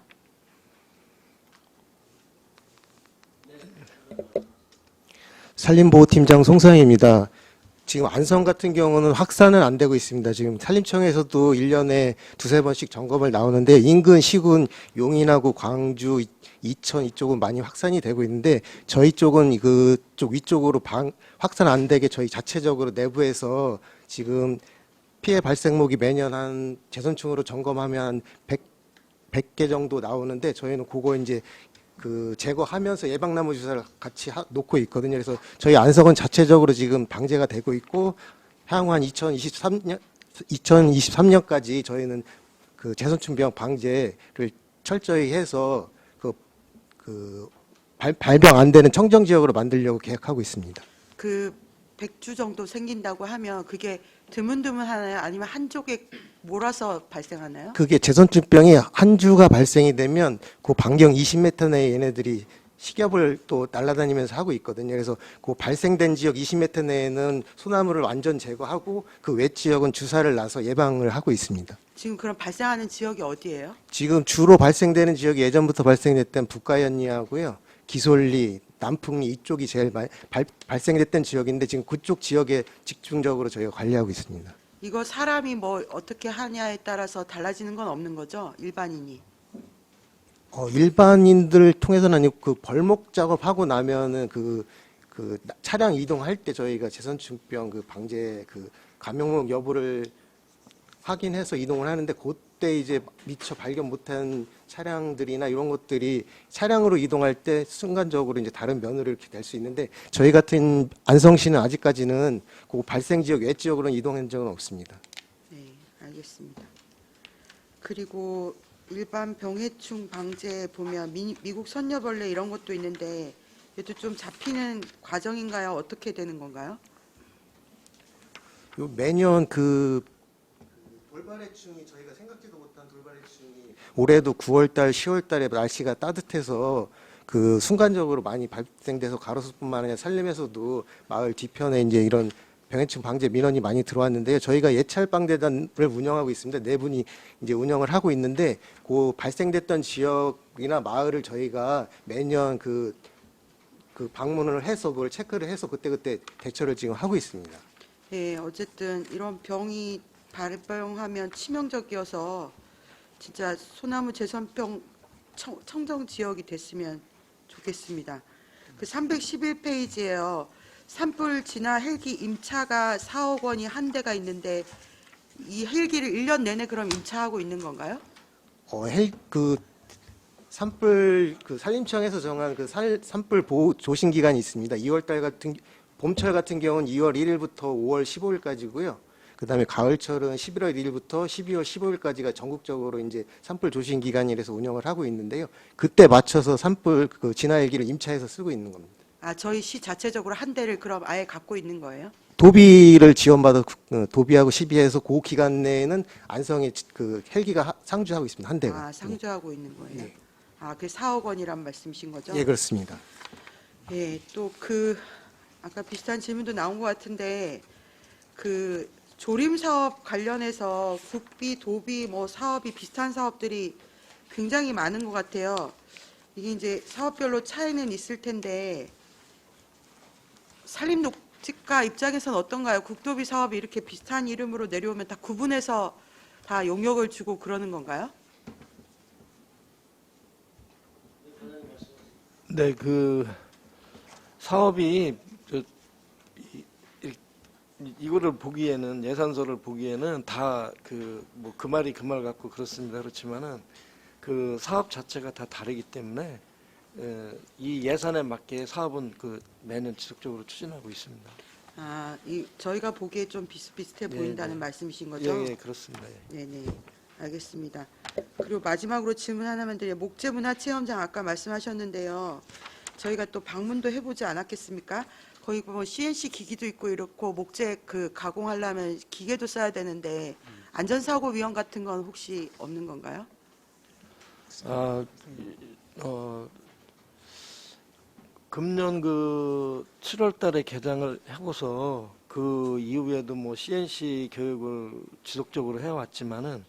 산림보호팀장 송상입니다. 지금 안성 같은 경우는 확산은 안 되고 있습니다. 지금 산림청에서도 1년에 두세 번씩 점검을 나오는데 인근 시군 용인하고 광주, 이천 이쪽은 많이 확산이 되고 있는데 저희 쪽은 그쪽 위쪽으로 확산 안 되게 저희 자체적으로 내부에서 지금 피해 발생목이 매년 한 제선충으로 점검하면 한 100개 정도 나오는데 저희는 그거 이제 그 제거하면서 예방나무 주사를 같이 놓고 있거든요. 그래서 저희 안성은 자체적으로 지금 방제가 되고 있고 향후 한 2023년까지 저희는 그 제선충병 방제를 철저히 해서 발병 안 되는 청정 지역으로 만들려고 계획하고 있습니다. 그 100주 정도 생긴다고 하면 그게 드문드문하나요? 아니면 한 쪽에 몰아서 발생하나요? 그게 제선충병이 한 주가 발생이 되면 그 반경 20m 내에 얘네들이 식엽을 또 날아다니면서 하고 있거든요. 그래서 그 발생된 지역 20m 내에는 소나무를 완전 제거하고 그 외 지역은 주사를 놔서 예방을 하고 있습니다. 지금 그럼 발생하는 지역이 어디예요? 지금 주로 발생되는 지역이 예전부터 발생됐던 북가현리하고요, 기솔리, 남풍리 이쪽이 제일 발생됐던 지역인데 지금 그쪽 지역에 집중적으로 저희가 관리하고 있습니다. 이거 사람이 뭐 어떻게 하냐에 따라서 달라지는 건 없는 거죠? 일반인이. 일반인들 통해서는 아니고 그 벌목 작업하고 나면은 그 차량 이동할 때 저희가 제선충병 그 방제 그 감염력 여부를 확인해서 이동을 하는데 그때 이제 미처 발견 못한 차량들이나 이런 것들이 차량으로 이동할 때 순간적으로 이제 다른 면으로 이렇게 될 수 있는데 저희 같은 안성시는 아직까지는 그 발생 지역 외 지역으로는 이동한 적은 없습니다. 네, 알겠습니다. 그리고 일반 병해충 방제 보면 미국 선녀벌레 이런 것도 있는데 얘도 좀 잡히는 과정인가요? 어떻게 되는 건가요? 매년 그 돌발해충이 저희가 생각지도 못한 돌발해충이 올해도 9월달, 10월달에 날씨가 따뜻해서 그 순간적으로 많이 발생돼서 가로수뿐만 아니라 산림에서도 마을 뒤편에 이제 이런 병해충 방제 민원이 많이 들어왔는데요. 저희가 예찰방대단을 운영하고 있습니다. 4분이 이제 운영을 하고 있는데 그 발생됐던 지역이나 마을을 저희가 매년 그 방문을 해서 그걸 체크를 해서 그때그때 대처를 지금 하고 있습니다. 네, 어쨌든 이런 병이 발병하면 치명적이어서 진짜 소나무 제선병 청정 지역이 됐으면 좋겠습니다. 그 311페이지에요. 산불 진화 헬기 임차가 4억 원이 한 대가 있는데 이 헬기를 1년 내내 그럼 임차하고 있는 건가요? 산불 산림청에서 정한 산불 보호 조신 기간이 있습니다. 2월달 봄철 같은 경우는 2월 1일부터 5월 15일까지고요. 그다음에 가을철은 11월 1일부터 12월 15일까지가 전국적으로 이제 산불 조신 기간이라서 운영을 하고 있는데요. 그때 맞춰서 산불 진화 헬기를 임차해서 쓰고 있는 겁니다. 저희 시 자체적으로 한 대를 그럼 아예 갖고 있는 거예요? 도비를 지원받아 도비하고 시비해서 그 기간 내에는 안성에 그 헬기가 상주하고 있습니다. 한 대가. 상주하고 있는 거예요. 예. 그게 4억 원이란 말씀이신 거죠? 예, 그렇습니다. 예, 또 아까 비슷한 질문도 나온 것 같은데 조림 사업 관련해서 국비, 도비 뭐 사업이 비슷한 사업들이 굉장히 많은 것 같아요. 이게 이제 사업별로 차이는 있을 텐데 산림녹지과 입장에서는 어떤가요? 국도비 사업이 이렇게 비슷한 이름으로 내려오면 다 구분해서 다 용역을 주고 그러는 건가요? 네, 사업이 이거를 보기에는 예산서를 보기에는 다 그 말이 그 말 같고 그렇습니다. 그렇지만은 그 사업 자체가 다 다르기 때문에 이 예산에 맞게 사업은 매년 지속적으로 추진하고 있습니다. 저희가 보기에 좀 비슷비슷해 보인다는 말씀이신 거죠? 예, 그렇습니다. 예. 네네, 알겠습니다. 그리고 마지막으로 질문 하나만 드려요. 목재문화체험장 아까 말씀하셨는데요. 저희가 또 방문도 해보지 않았겠습니까? 거기 보면 CNC 기기도 있고 이렇고 목재 가공하려면 기계도 써야 되는데 안전사고 위험 같은 건 혹시 없는 건가요? 금년 7월 달에 개장을 하고서 그 이후에도 CNC 교육을 지속적으로 해왔지만은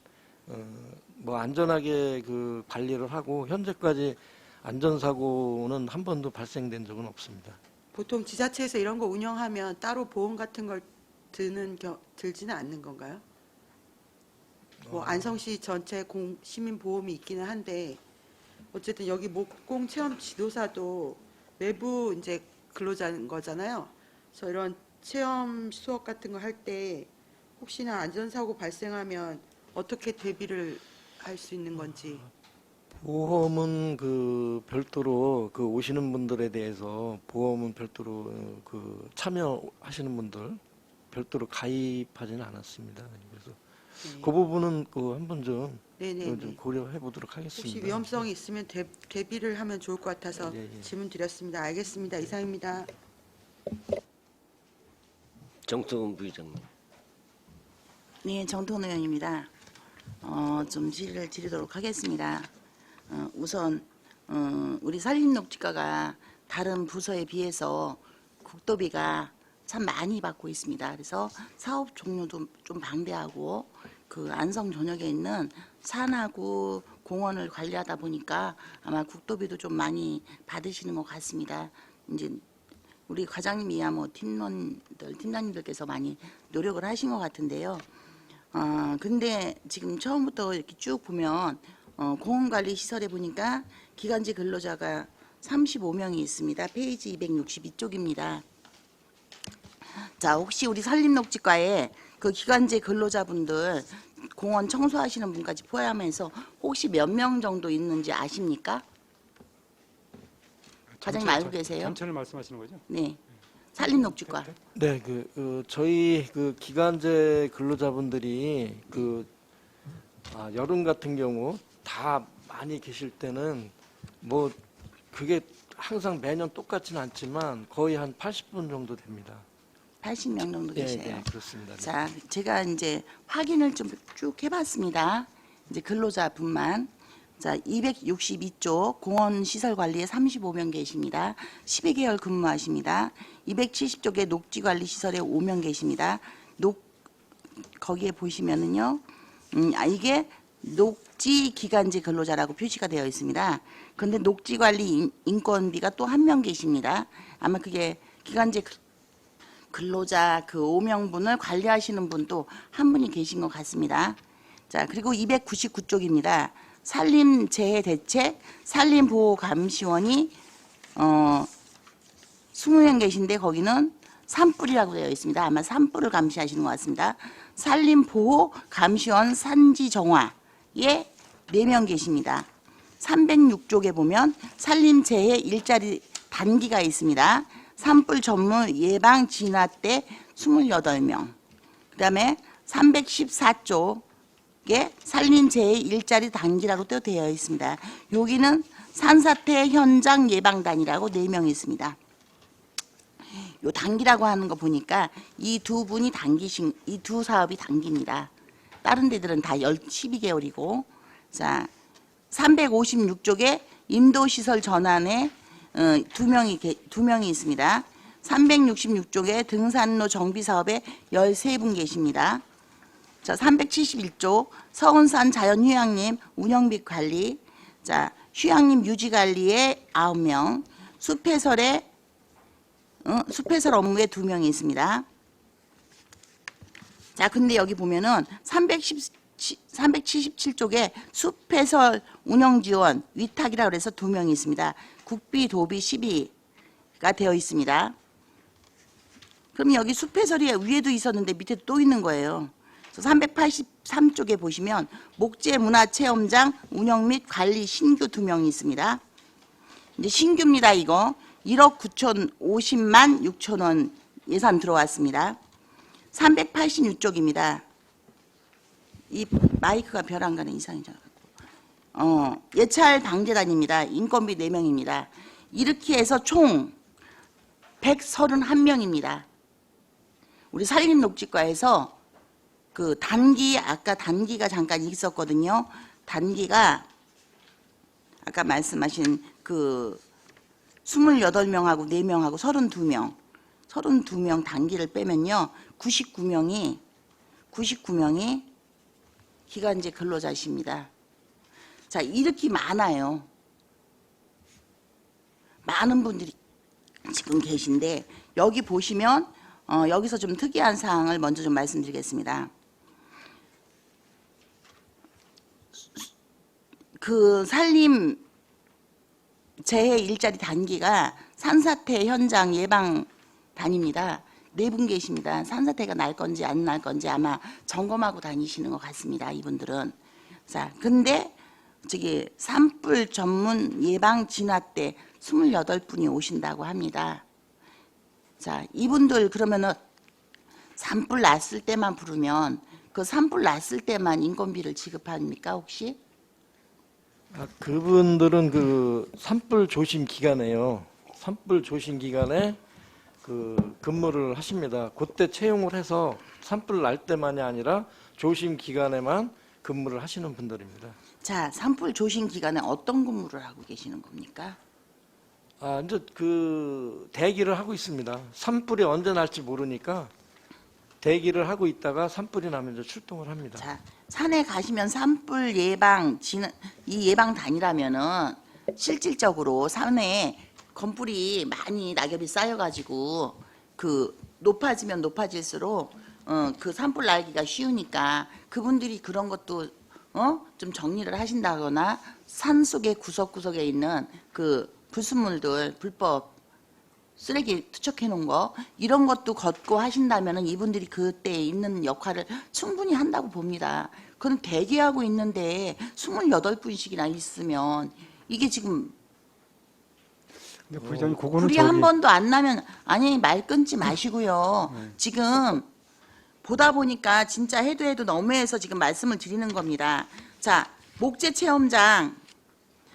안전하게 관리를 하고 현재까지 안전사고는 한 번도 발생된 적은 없습니다. 보통 지자체에서 이런 거 운영하면 따로 보험 같은 걸 들지는 않는 건가요? 안성시 전체 시민보험이 있기는 한데 어쨌든 여기 목공 체험 지도사도 외부 이제 근로자인 거잖아요. 그래서 이런 체험 수업 같은 거 할 때 혹시나 안전사고 발생하면 어떻게 대비를 할 수 있는 건지. 보험은 별도로 오시는 분들에 대해서 보험은 별도로 참여하시는 분들 별도로 가입하지는 않았습니다. 그래서 그 부분은 한번 좀 고려해 보도록 하겠습니다. 혹시 위험성이 있으면 대비를 하면 좋을 것 같아서 질문 드렸습니다. 알겠습니다. 이상입니다. 정태훈 부의장님. 네, 정태훈 의원입니다. 좀 질의를 드리도록 하겠습니다. 우선 우리 산림녹지과가 다른 부서에 비해서 국도비가 참 많이 받고 있습니다. 그래서 사업 종류도 좀 방대하고 안성 전역에 있는 산하구 공원을 관리하다 보니까 아마 국도비도 좀 많이 받으시는 것 같습니다. 이제 우리 과장님이야 팀장님들께서 많이 노력을 하신 것 같은데요. 근데 지금 처음부터 이렇게 쭉 보면 공원관리 시설에 보니까 기간제 근로자가 35명이 있습니다. 페이지 262쪽입니다. 자, 혹시 우리 산림녹지과에 기간제 근로자분들 공원 청소하시는 분까지 포함해서 혹시 몇 명 정도 있는지 아십니까? 과장님 알고 계세요? 전체를 말씀하시는 거죠? 네. 산림녹지과. 네, 저희 기간제 근로자분들이 여름 같은 경우 다 많이 계실 때는 그게 항상 매년 똑같지는 않지만 거의 한 80분 정도 됩니다. 80명 정도 계세요. 네, 그렇습니다. 네. 자, 제가 이제 확인을 좀 쭉 해봤습니다. 이제 근로자분만. 자, 262쪽 공원시설 관리에 35명 계십니다. 12개월 근무하십니다. 270쪽에 녹지관리 시설에 5명 계십니다. 거기에 보시면은요, 이게 녹지 기간제 근로자라고 표시가 되어 있습니다. 그런데 녹지관리 인건비가 또 1명 계십니다. 아마 그게 기간제 근로자 5명분을 관리하시는 분도 한 분이 계신 것 같습니다. 자, 그리고 299쪽입니다. 산림재해대책 산림보호감시원이 20명 계신데 거기는 산불이라고 되어 있습니다. 아마 산불을 감시하시는 것 같습니다. 산림보호감시원 산지정화에 4명 계십니다. 306쪽에 보면 산림재해 일자리 단기가 있습니다. 산불 전문 예방 진화 때 28명. 그 다음에 314쪽에 산림재해 일자리 단기라고 또 되어 있습니다. 여기는 산사태 현장 예방단이라고 4명 있습니다. 요 단기라고 하는 거 보니까 이 두 분이 이 두 사업이 단기입니다. 다른 데들은 다 12개월이고. 자, 356쪽에 임도시설 전환에 두 명이 있습니다. 366쪽에 등산로 정비 사업에 13분 계십니다. 자, 371쪽 서운산 자연휴양림 운영 및 관리. 자, 휴양림 유지 관리에 9명, 숲해설 업무에 2명이 있습니다. 자, 근데 여기 보면은 377쪽에 숲해설 운영 지원 위탁이라 그래서 2명이 있습니다. 국비, 도비, 시비가 되어 있습니다. 그럼 여기 숲해설이 위에도 있었는데 밑에도 또 있는 거예요. 383쪽에 보시면 목재문화체험장 운영 및 관리 신규 2명이 있습니다. 이제 신규입니다. 이거 1억 9,050만 6천 원 예산 들어왔습니다. 386쪽입니다. 이 마이크가 별 안 가는 이상이죠. 예찰 방재단입니다. 인건비 4명입니다. 이렇게 해서 총 131명입니다. 우리 산림녹지과에서 그 아까 단기가 잠깐 있었거든요. 단기가 아까 말씀하신 그 28명하고 4명하고 32명 단기를 빼면요. 99명이 기간제 근로자십니다. 자, 이렇게 많아요. 많은 분들이 지금 계신데 여기 보시면 여기서 좀 특이한 사항을 먼저 좀 말씀드리겠습니다. 그 산림 재해 일자리 단기가 산사태 현장 예방단입니다. 4분 계십니다. 산사태가 날 건지 안 날 건지 아마 점검하고 다니시는 것 같습니다. 이분들은. 자, 근데 저기 산불 전문 예방 진화 때 28분이 오신다고 합니다. 자, 이분들 그러면은 산불 났을 때만 부르면 그 산불 났을 때만 인건비를 지급합니까 혹시? 그분들은 그 산불 조심 기간에요. 산불 조심 기간에 그 근무를 하십니다. 그때 채용을 해서 산불 날 때만이 아니라 조심 기간에만 근무를 하시는 분들입니다. 자, 산불 조심 기간에 어떤 근무를 하고 계시는 겁니까? 이제 그 대기를 하고 있습니다. 산불이 언제 날지 모르니까 대기를 하고 있다가 산불이 나면 이제 출동을 합니다. 자, 산에 가시면 산불 예방 이 예방단이라면은 실질적으로 산에 건불이 많이 낙엽이 쌓여가지고 그 높아지면 높아질수록 그 산불 날기가 쉬우니까 그분들이 그런 것도 좀 정리를 하신다거나 산 속의 구석구석에 있는 그 불순물들 불법 쓰레기 투척해 놓은 거 이런 것도 걷고 하신다면은 이분들이 그때 있는 역할을 충분히 한다고 봅니다. 그건 대기하고 있는데 28분씩이나 있으면 이게 지금 근데 부장님 그거는 불이 한 번도 안 나면 아니 말 끊지 마시고요. 지금 보다 보니까 진짜 해도 너무해서 지금 말씀을 드리는 겁니다. 자, 목재 체험장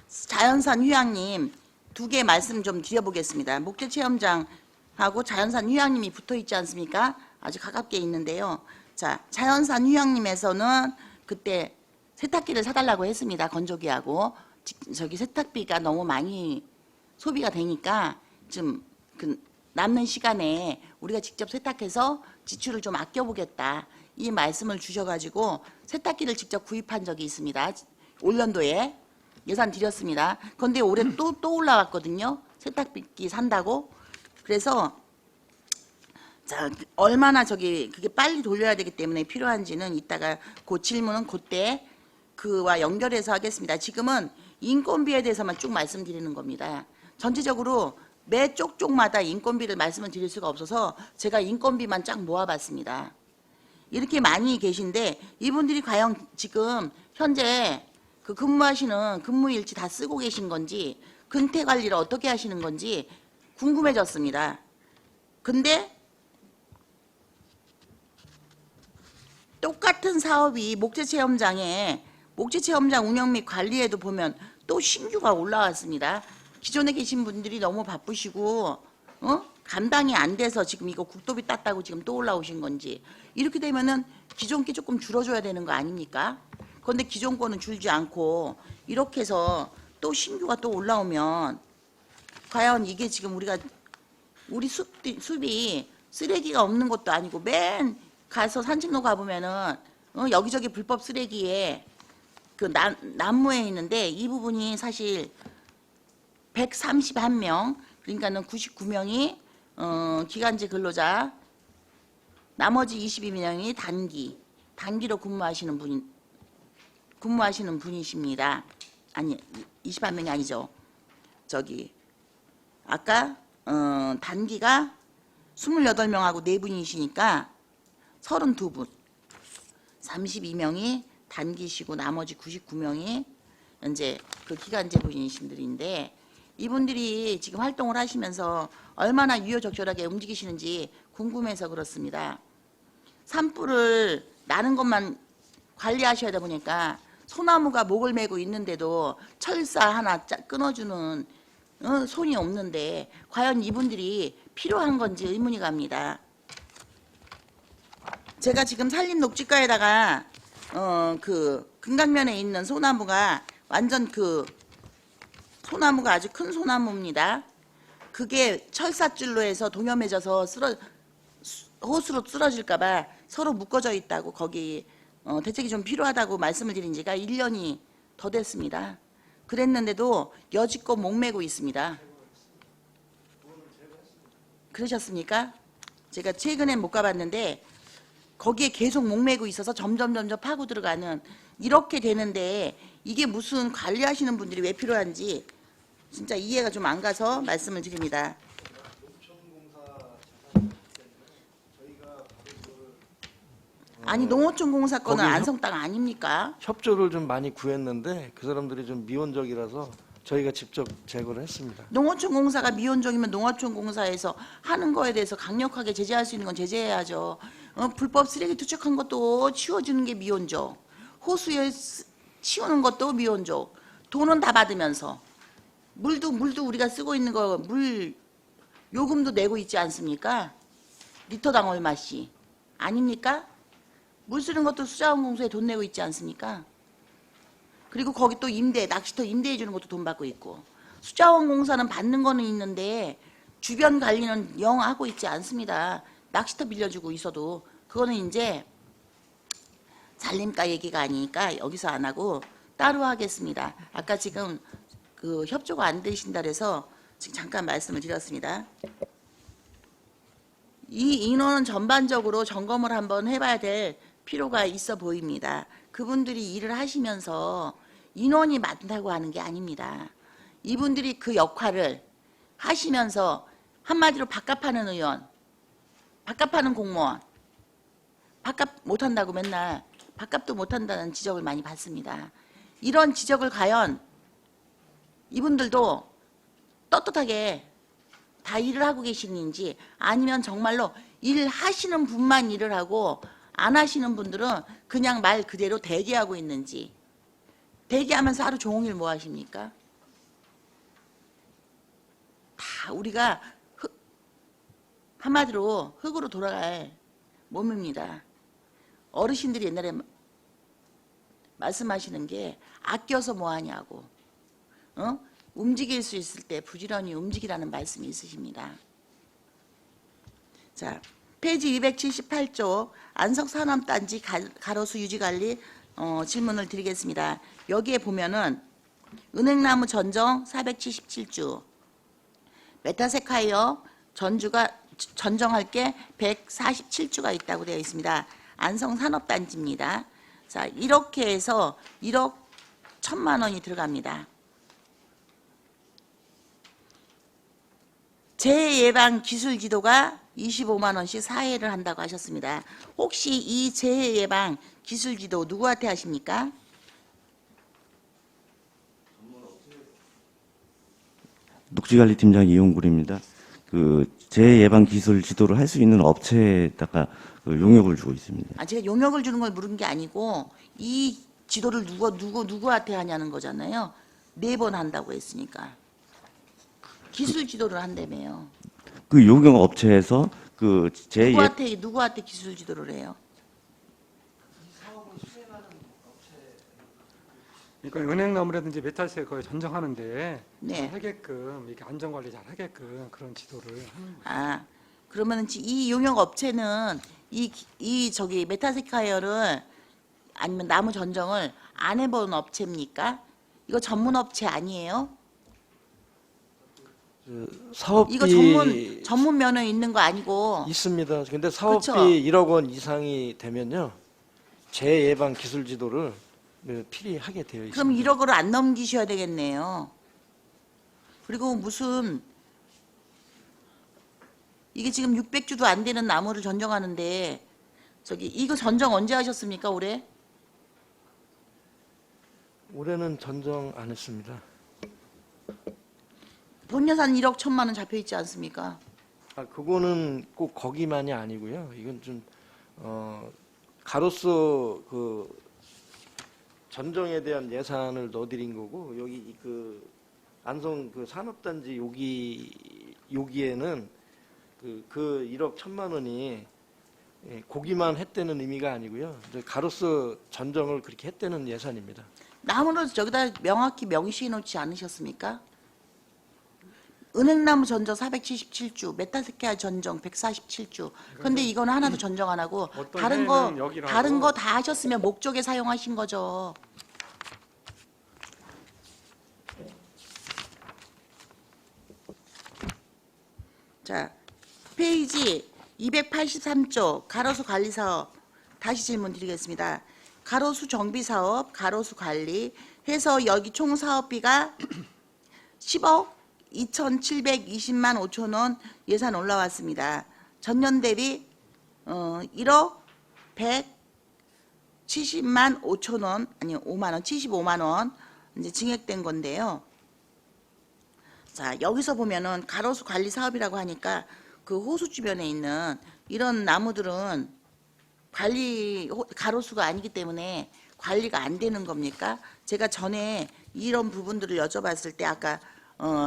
자연산 휴양림 2개 말씀 좀 드려보겠습니다. 목재 체험장하고 자연산 휴양림이 붙어 있지 않습니까? 아주 가깝게 있는데요. 자, 자연산 휴양림에서는 그때 세탁기를 사달라고 했습니다. 건조기하고 저기 세탁비가 너무 많이 소비가 되니까 좀 그 남는 시간에 우리가 직접 세탁해서 지출을 좀 아껴보겠다. 이 말씀을 주셔가지고 세탁기를 직접 구입한 적이 있습니다. 올 연도에 예산 드렸습니다. 그런데 올해 또 올라왔거든요. 세탁기 산다고. 그래서 자, 얼마나 그게 빨리 돌려야 되기 때문에 필요한지는 이따가 그 질문은 그때 그와 연결해서 하겠습니다. 지금은 인건비에 대해서만 쭉 말씀드리는 겁니다. 전체적으로 매 쪽쪽마다 인건비를 말씀을 드릴 수가 없어서 제가 인건비만 쫙 모아봤습니다. 이렇게 많이 계신데 이분들이 과연 지금 현재 그 근무하시는 근무일지 다 쓰고 계신 건지 근태 관리를 어떻게 하시는 건지 궁금해졌습니다. 근데 똑같은 사업이 목재체험장 운영 및 관리에도 보면 또 신규가 올라왔습니다. 기존에 계신 분들이 너무 바쁘시고 감당이 안 돼서 지금 이거 국도비 땄다고 지금 또 올라오신 건지, 이렇게 되면은 기존 게 조금 줄어줘야 되는 거 아닙니까? 그런데 기존 거는 줄지 않고 이렇게 해서 또 신규가 또 올라오면 과연 이게 지금 우리 숲이 쓰레기가 없는 것도 아니고 맨 가서 산책로 가보면은 여기저기 불법 쓰레기에 그 나무에 있는데, 이 부분이 사실 131명, 그러니까는 99명이 기간제 근로자, 나머지 22명이 단기로 근무하시는 분이십니다. 아니, 21명이 아니죠. 아까 단기가 28명하고 4분이시니까 32분. 32명이 단기시고 나머지 99명이 이제 그 기간제 분이신들인데, 이분들이 지금 활동을 하시면서 얼마나 유효적절하게 움직이시는지 궁금해서 그렇습니다. 산불을 나는 것만 관리하셔야 보니까 소나무가 목을 메고 있는데도 철사 하나 끊어주는 손이 없는데 과연 이분들이 필요한 건지 의문이 갑니다. 제가 지금 산림 녹지가에다가 그 금강면에 있는 소나무가 완전 소나무가 아주 큰 소나무입니다. 그게 철사줄로 해서 동여매져서 호수로 쓰러질까봐 서로 묶어져 있다고, 거기 대책이 좀 필요하다고 말씀을 드린 지가 1년이 더 됐습니다. 그랬는데도 여지껏 목매고 있습니다. 그러셨습니까? 제가 최근엔 못 가봤는데 거기에 계속 목매고 있어서 점점 파고 들어가는, 이렇게 되는데 이게 무슨 관리하시는 분들이 왜 필요한지 진짜 이해가 좀 안 가서 말씀을 드립니다. 아니, 농어촌공사 거는 거기 안성 땅 아닙니까? 협조를 좀 많이 구했는데 그 사람들이 좀 미온적이라서 저희가 직접 제거를 했습니다. 농어촌공사가 미온적이면 농어촌공사에서 하는 거에 대해서 강력하게 제재할 수 있는 건 제재해야죠. 불법 쓰레기 투척한 것도 치워주는 게 미온적, 호수에 치우는 것도 미온적, 돈은 다 받으면서 물도 우리가 쓰고 있는 거 물 요금도 내고 있지 않습니까? 리터당 얼마씩 아닙니까? 물 쓰는 것도 수자원공사에 돈 내고 있지 않습니까? 그리고 거기 또 낚시터 임대해 주는 것도 돈 받고 있고, 수자원공사는 받는 거는 있는데 주변 관리는 영 하고 있지 않습니다. 낚시터 빌려주고 있어도. 그거는 이제 산림가 얘기가 아니니까 여기서 안 하고 따로 하겠습니다. 아까 지금 그 협조가 안 되신다 그래서 지금 잠깐 말씀을 드렸습니다. 이 인원은 전반적으로 점검을 한번 해봐야 될 필요가 있어 보입니다. 그분들이 일을 하시면서 인원이 많다고 하는 게 아닙니다. 이분들이 그 역할을 하시면서 한마디로 밥값하는 의원, 밥값하는 공무원, 밥값 못한다고 맨날 밥값도 못한다는 지적을 많이 받습니다. 이런 지적을 과연 이분들도 떳떳하게 다 일을 하고 계시는지, 아니면 정말로 일하시는 분만 일을 하고 안 하시는 분들은 그냥 말 그대로 대기하고 있는지. 대기하면서 하루 종일 뭐 하십니까? 다 우리가 한마디로 흙으로 돌아갈 몸입니다. 어르신들이 옛날에 말씀하시는 게 아껴서 뭐 하냐고, 움직일 수 있을 때 부지런히 움직이라는 말씀이 있으십니다. 자, 페이지 278조 안성산업단지 가로수 유지관리 질문을 드리겠습니다. 여기에 보면은 은행나무 전정 477주, 메타세카이어 전정할 게 147주가 있다고 되어 있습니다. 안성산업단지입니다. 자, 이렇게 해서 1억 1,000만 원이 들어갑니다. 재해 예방 기술 지도가 25만 원씩 사회를 한다고 하셨습니다. 혹시 이 재해 예방 기술 지도 누구한테 하십니까? 녹지관리팀장 이용굴입니다. 그 재해 예방 기술 지도를 할 수 있는 업체에다가 그 용역을 주고 있습니다. 제가 용역을 주는 걸 물은 게 아니고 이 지도를 누구한테 하냐는 거잖아요. 4번 한다고 했으니까. 기술 지도를 한다며요. 그 용역 업체에서 그 제 누구한테 기술 지도를 해요? 그러니까 은행나무라든지 메탈스에 거의 전정하는데 네. 하게끔 이렇게 안전 관리 잘 하게끔 그런 지도를 하는 거예요. 아, 그러면 이 용역 업체는 이 저기 메타세카이어를 아니면 나무 전정을 안 해본 업체입니까? 이거 전문 업체 아니에요? 사업비 이거 전문 면허 있는 거 아니고 있습니다. 근데 사업비 그쵸? 1억 원 이상이 되면요, 재예방 기술 지도를 필히 하게 되어 있습니다. 그럼 1억을 안 넘기셔야 되겠네요. 그리고 무슨 이게 지금 600주도 안 되는 나무를 전정하는데 저기 이거 전정 언제 하셨습니까, 올해? 올해는 전정 안 했습니다. 본 예산 1억 1천만 원 잡혀 있지 않습니까? 그거는 꼭 거기만이 아니고요. 이건 좀 가로수 그 전정에 대한 예산을 넣어드린 거고, 여기 그 안성 그 산업단지 여기에는 그 1억 1천만 원이 고기만 했다는 의미가 아니고요. 이제 가로수 전정을 그렇게 했다는 예산입니다. 나무를 저기다 명확히 명시해 놓지 않으셨습니까? 은행나무 전정 477주, 메타세카이어 전정 147주. 근데 이거는 하나도 전정 안 하고 다른 거 다 하셨으면 목적에 사용하신 거죠. 자, 페이지 283쪽 가로수 관리 사업 다시 질문 드리겠습니다. 가로수 정비 사업, 가로수 관리 해서 여기 총 사업비가 10억 2,720만 5천 원 예산 올라왔습니다. 전년 대비 1억 170만 5천 원, 아니 5만 원, 75만 원 이제 증액된 건데요. 자, 여기서 보면은 가로수 관리 사업이라고 하니까 그 호수 주변에 있는 이런 나무들은 가로수가 아니기 때문에 관리가 안 되는 겁니까? 제가 전에 이런 부분들을 여쭤봤을 때 아까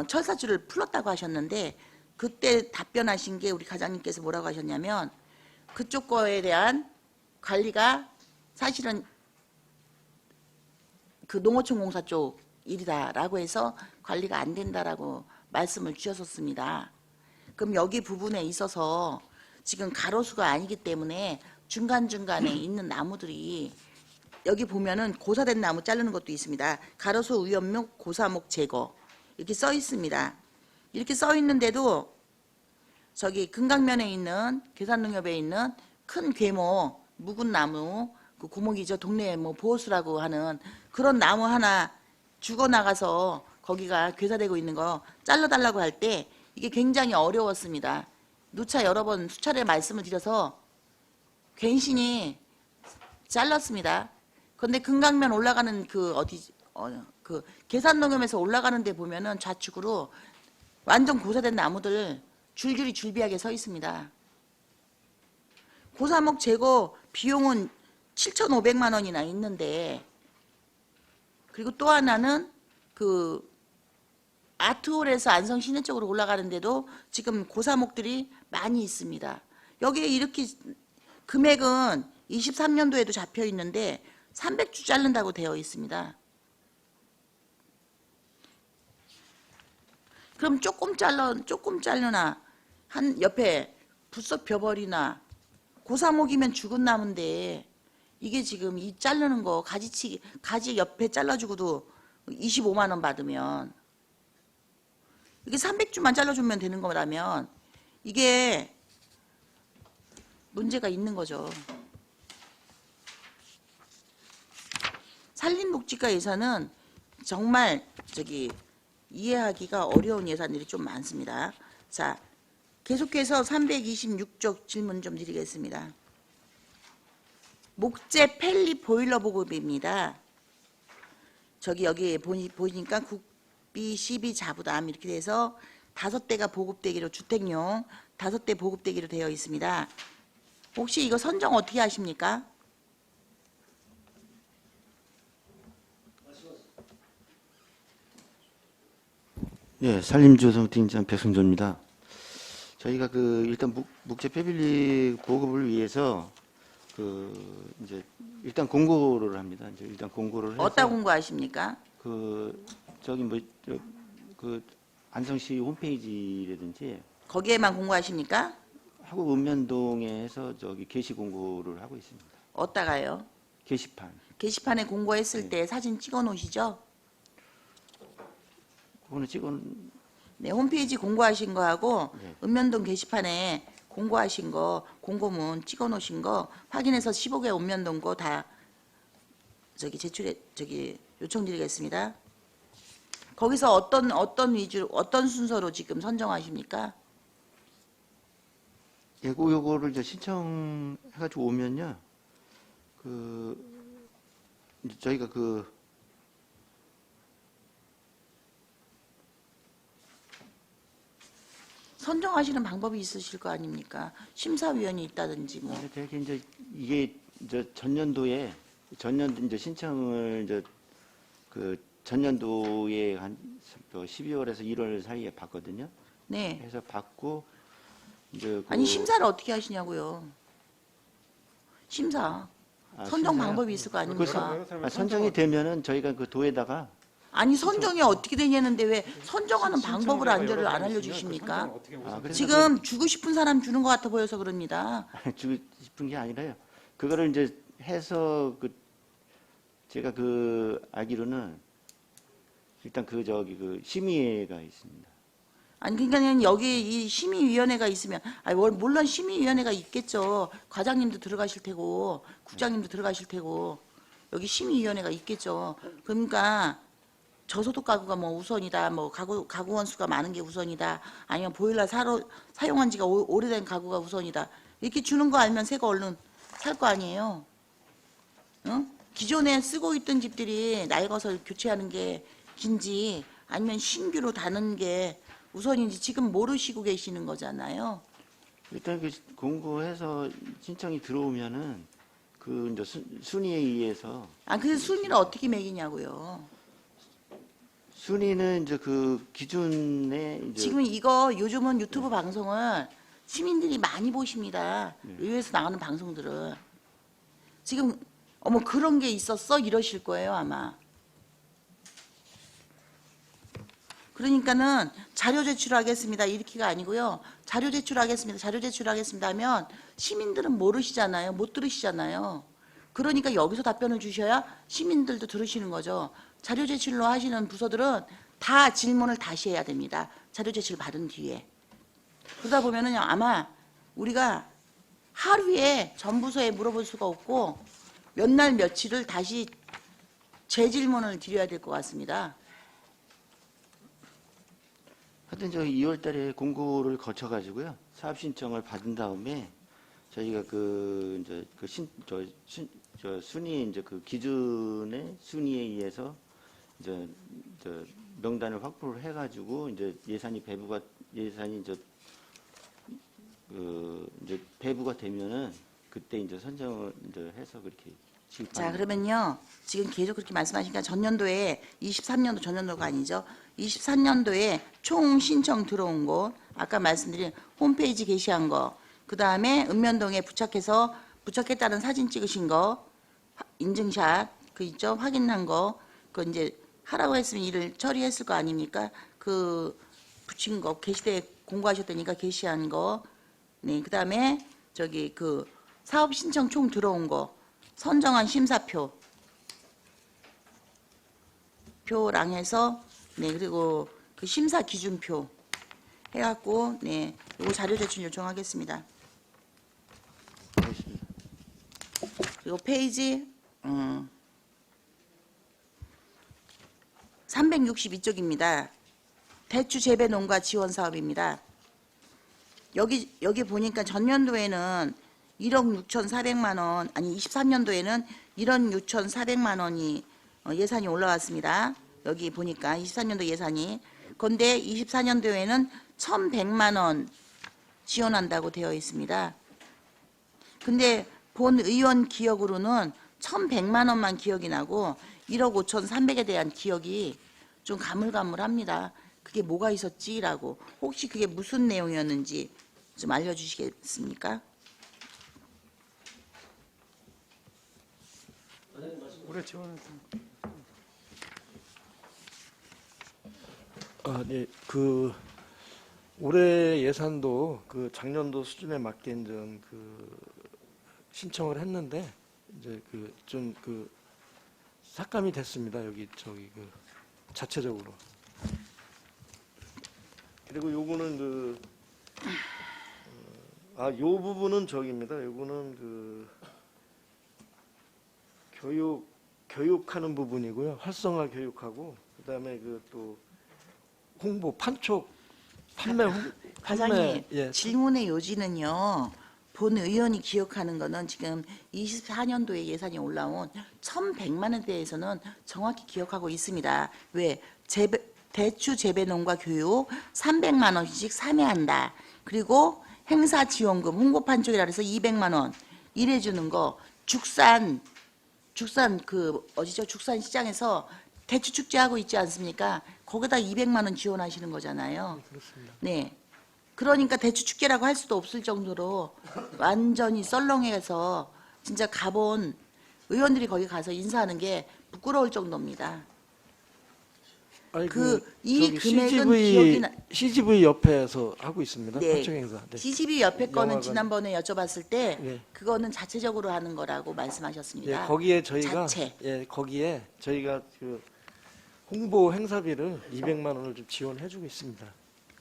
철사줄을 풀었다고 하셨는데 그때 답변하신 게 우리 과장님께서 뭐라고 하셨냐면 그쪽 거에 대한 관리가 사실은 그 농어촌 공사 쪽 일이다라고 해서 관리가 안 된다라고 말씀을 주셨었습니다. 그럼 여기 부분에 있어서 지금 가로수가 아니기 때문에 중간중간에 있는 나무들이 여기 보면은 고사된 나무 자르는 것도 있습니다. 가로수 위험목 고사목 제거 이렇게 써 있습니다. 이렇게 써 있는데도 저기 금강면에 있는 계산농협에 있는 큰 괴목 묵은 나무 그 고목이죠. 동네 뭐 보호수라고 하는 그런 나무 하나 죽어나가서 거기가 괴사되고 있는 거 잘라달라고 할 때 이게 굉장히 어려웠습니다. 누차 여러 번 수차례 말씀을 드려서 괜시니 잘랐습니다. 그런데 금강면 올라가는 그 그 계산농협에서 올라가는 데 보면은 좌측으로 완전 고사된 나무들 줄줄이 줄비하게 서 있습니다. 고사목 제거 비용은 7,500만 원이나 있는데 그리고 또 하나는 그 아트홀에서 안성 시내 쪽으로 올라가는데도 지금 고사목들이 많이 있습니다. 여기에 이렇게 금액은 23년도에도 잡혀 있는데 300주 자른다고 되어 있습니다. 그럼 조금 잘르나 한 옆에 부쩍 벼버리나 고사목이면 죽은 나무인데 이게 지금 이 자르는 거 가지 옆에 잘라주고도 25만 원 받으면 이게 300주만 잘라주면 되는 거라면 이게 문제가 있는 거죠. 산림복지과 예산은 정말 이해하기가 어려운 예산들이 좀 많습니다. 자, 계속해서 326쪽 질문 좀 드리겠습니다. 목재 펠리 보일러 보급입니다. 여기 보니까 국비, 시비, 자부담 이렇게 돼서 5대가 보급되기로 주택용 5대 보급되기로 되어 있습니다. 혹시 이거 선정 어떻게 하십니까? 예, 산림조성팀장 백승조입니다. 저희가 그 일단 묵제 패밀리 보급을 위해서 이제 일단 공고를 합니다. 이제 일단 공고를 해서 어디다 공고하십니까? 그 안성시 홈페이지라든지 거기에만 공고하십니까? 하고 읍면동에 해서 게시 공고를 하고 있습니다. 어디다가요? 게시판. 게시판에 공고했을 때 사진 찍어 놓으시죠? 그거는 네, 홈페이지 공고하신 거하고 네. 읍면동 게시판에 공고하신 거, 공고문 찍어 놓으신 거 확인해서 15개 읍면동 거 다 요청드리겠습니다. 거기서 어떤 순서로 지금 선정하십니까? 요거를 이제 신청해가지고 오면요. 이제 저희가 선정하시는 방법이 있으실 거 아닙니까? 심사위원이 있다든지 뭐. 되게 이제 이게 이제 전년도에 이제 신청을 이제 전년도에 한 12월에서 1월 사이에 받거든요. 네. 해서 받고 이제 아니 심사를 어떻게 하시냐고요. 심사. 선정 심사요? 방법이 있을 거 아닙니까? 선정이 되면은 저희가 그 도에다가 아니 선정이 어떻게 되냐는데 왜 선정하는 방법을 안 알려주십니까? 지금 주고 싶은 사람 주는 것 같아 보여서 그럽니다. 주고 싶은 게 아니라요. 그거를 이제 해서 제가 알기로는 일단 심의회가 있습니다. 아니 그러니까 여기 이 심의위원회가 있으면 물론 심의위원회가 있겠죠. 과장님도 들어가실 테고 국장님도 들어가실 테고 여기 심의위원회가 있겠죠. 그러니까 저소득 가구가 뭐 우선이다, 뭐 가구 원수가 많은 게 우선이다, 아니면 보일러 사용한 지가 오래된 가구가 우선이다 이렇게 주는 거 알면 새 거 얼른 살 거 아니에요. 응? 기존에 쓰고 있던 집들이 낡아서 교체하는 게 긴지 아니면 신규로 다는 게 우선인지 지금 모르시고 계시는 거잖아요. 일단 공고해서 신청이 들어오면은 이제 순위에 의해서 그 순위를 어떻게 매기냐고요. 순위는 이제 기준에 이제 지금 요즘은 유튜브 방송을 시민들이 많이 보십니다. 의회에서 나가는 방송들을. 지금 어머 그런 게 있었어? 이러실 거예요 아마. 그러니까는 자료 제출하겠습니다 이렇게가 아니고요. 자료 제출하겠습니다 하면 시민들은 모르시잖아요. 못 들으시잖아요. 그러니까 여기서 답변을 주셔야 시민들도 들으시는 거죠. 자료 제출로 하시는 부서들은 다 질문을 다시 해야 됩니다. 자료 제출 받은 뒤에. 그러다 보면은 아마 우리가 하루에 전 부서에 물어볼 수가 없고 몇 날 며칠을 다시 재질문을 드려야 될 것 같습니다. 하여튼 2월 달에 공고를 거쳐 가지고요. 사업 신청을 받은 다음에 저희가 순위 이제 기준의 순위에 의해서 이제 명단을 확보를 해 가지고 이제 예산이 배부가 되면은 그때 이제 선정을 이제 해서 그렇게 자, 그러면요. 지금 계속 그렇게 말씀하시니까 전년도에 23년도 전년도가 아니죠. 23년도에 총 신청 들어온 거, 아까 말씀드린 홈페이지 게시한 거, 그다음에 읍면동에 부착했다는 사진 찍으신 거, 인증샷 그 있죠? 확인한 거, 그 이제 하라고 했으면 일을 처리했을 거 아닙니까? 그 붙인 거 게시대에 공고하셨다니까 게시한 거, 네, 그다음에 사업 신청 총 들어온 거, 선정한 심사표 표랑 해서 네 그리고 그 심사 기준표 해갖고 네 요거 자료 제출 요청하겠습니다. 그리고 페이지 362쪽입니다. 대추 재배 농가 지원 사업입니다. 여기 보니까 전년도에는 1억 6,400만 원, 아니 23년도에는 1억 6,400만 원이 예산이 올라왔습니다. 여기 보니까 24년도 예산이. 그런데 24년도에는 1,100만 원 지원한다고 되어 있습니다. 근데 본 의원 기억으로는 1,100만 원만 기억이 나고 1억 5,300에 대한 기억이 좀 가물가물합니다. 그게 뭐가 있었지라고. 혹시 그게 무슨 내용이었는지 좀 알려주시겠습니까? 올해 지원했던 네, 그 올해 예산도 그 작년도 수준에 맞게 이제 그 신청을 했는데 이제 그 좀 그 삭감이 됐습니다. 여기 저기 그 자체적으로. 그리고 요거는 그 요 부분은 저기입니다. 요거는 그 교육하는 부분이고요. 활성화 교육하고 그다음에 그 또 홍보 판촉 판매 과장님, 예. 질문의 요지는요. 본 의원이 기억하는 거는 지금 24년도에 예산이 올라온 1,100만 원대에서는 정확히 기억하고 있습니다. 왜? 대추 재배농가 교육 300만 원씩 참여한다. 그리고 행사 지원금 홍보 판촉이라 해서 200만 원 이래 주는 거 축산 그 어디죠? 축산 시장에서 대추 축제 하고 있지 않습니까? 거기다 200만 원 지원하시는 거잖아요. 그렇습니다. 네. 그러니까 대추 축제라고 할 수도 없을 정도로 완전히 썰렁해서 진짜 가본 의원들이 거기 가서 인사하는 게 부끄러울 정도입니다. 아니, 이 저기 금액은 기억이 CGV 옆에서 하고 있습니다. 네. 판촉 행사. 네. CGV 옆에 거는 영화관. 지난번에 여쭤봤을 때 네. 그거는 자체적으로 하는 거라고 말씀하셨습니다. 예, 거기에 저희가 자체. 거기에 저희가 그 홍보 행사비를 200만 원을 좀 지원해주고 있습니다.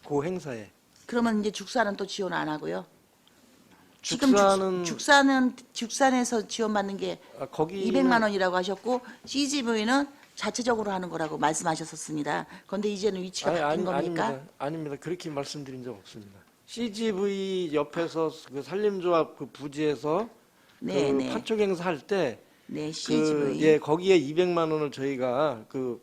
그 행사에. 그러면 이제 죽사는 또 지원 안 하고요? 죽사는- 지금 죽산에서 지원받는 게 거기 200만 원이라고 하셨고 CGV는 자체적으로 하는 거라고 말씀하셨었습니다. 그런데 이제는 위치가 바뀐 겁니까? 아닙니다. 그렇게 말씀드린 적 없습니다. CGV 옆에서 그 산림조합 그 부지에서 네, 그 네. 판촉 행사 할 때 네, CGV. 예, 거기에 200만 원을 저희가 그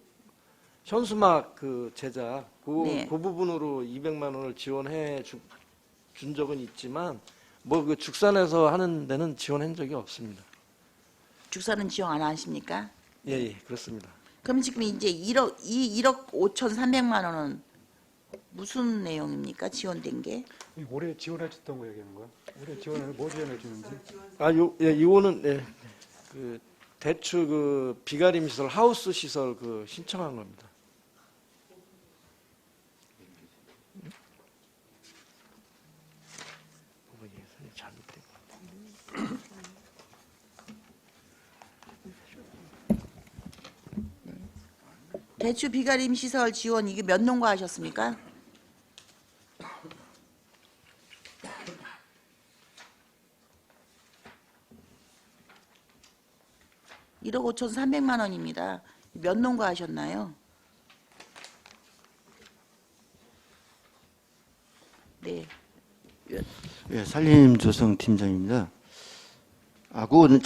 현수막 그 제작 네. 그 부분으로 200만 원을 지원해 준 적은 있지만 뭐 그 죽산에서 하는 데는 지원한 적이 없습니다. 죽사는 지원 안 하십니까? 예, 그렇습니다. 그럼 지금 이제 1억 5,300만 원은 무슨 내용입니까? 지원된 게? 올해 지원해 줬던 거 얘기하는 거야? 올해 지원을 뭐 지원해 주는지? 이거는 그 대추 그 비가림 시설 하우스 시설 그 신청한 겁니다. 예산이 잘못된 것 같은데. 대추 비가림 시설 지원 이게 몇 농가 하셨습니까? (1억 5,300만 원입니다) 몇 농가 하셨나요? 네. 예, 산림조성팀장입니다. 그거는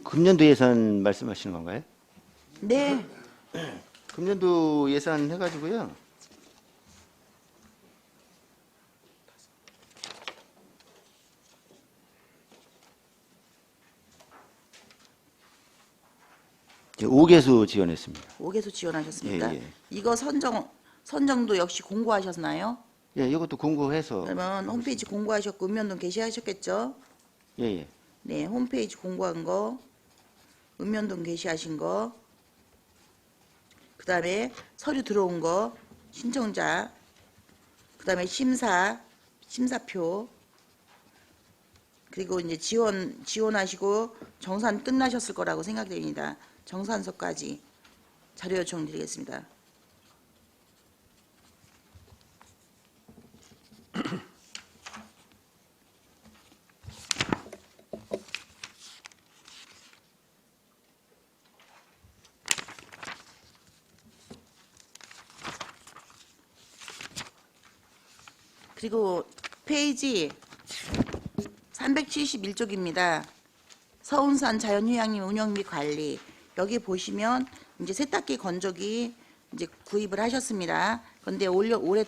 금년도 예산 말씀하시는 건가요? 네. 금년도 예산 해가지고요. 이제 5개수 지원했습니다. 5개수 지원하셨습니까? 예, 예. 이거 선정도 역시 공고하셨나요? 예, 이것도 공고해서. 그러면 홈페이지 공고하셨고 읍면동 게시하셨겠죠? 예, 예. 네, 홈페이지 공고한 거, 읍면동 게시하신 거, 그다음에 서류 들어온 거, 신청자, 그다음에 심사표, 그리고 이제 지원하시고 정산 끝나셨을 거라고 생각됩니다. 정산서까지 자료 요청 드리겠습니다. 그리고 페이지 371쪽입니다. 서운산 자연휴양림 운영 및 관리. 여기 보시면 이제 세탁기 건조기 이제 구입을 하셨습니다. 그런데 올해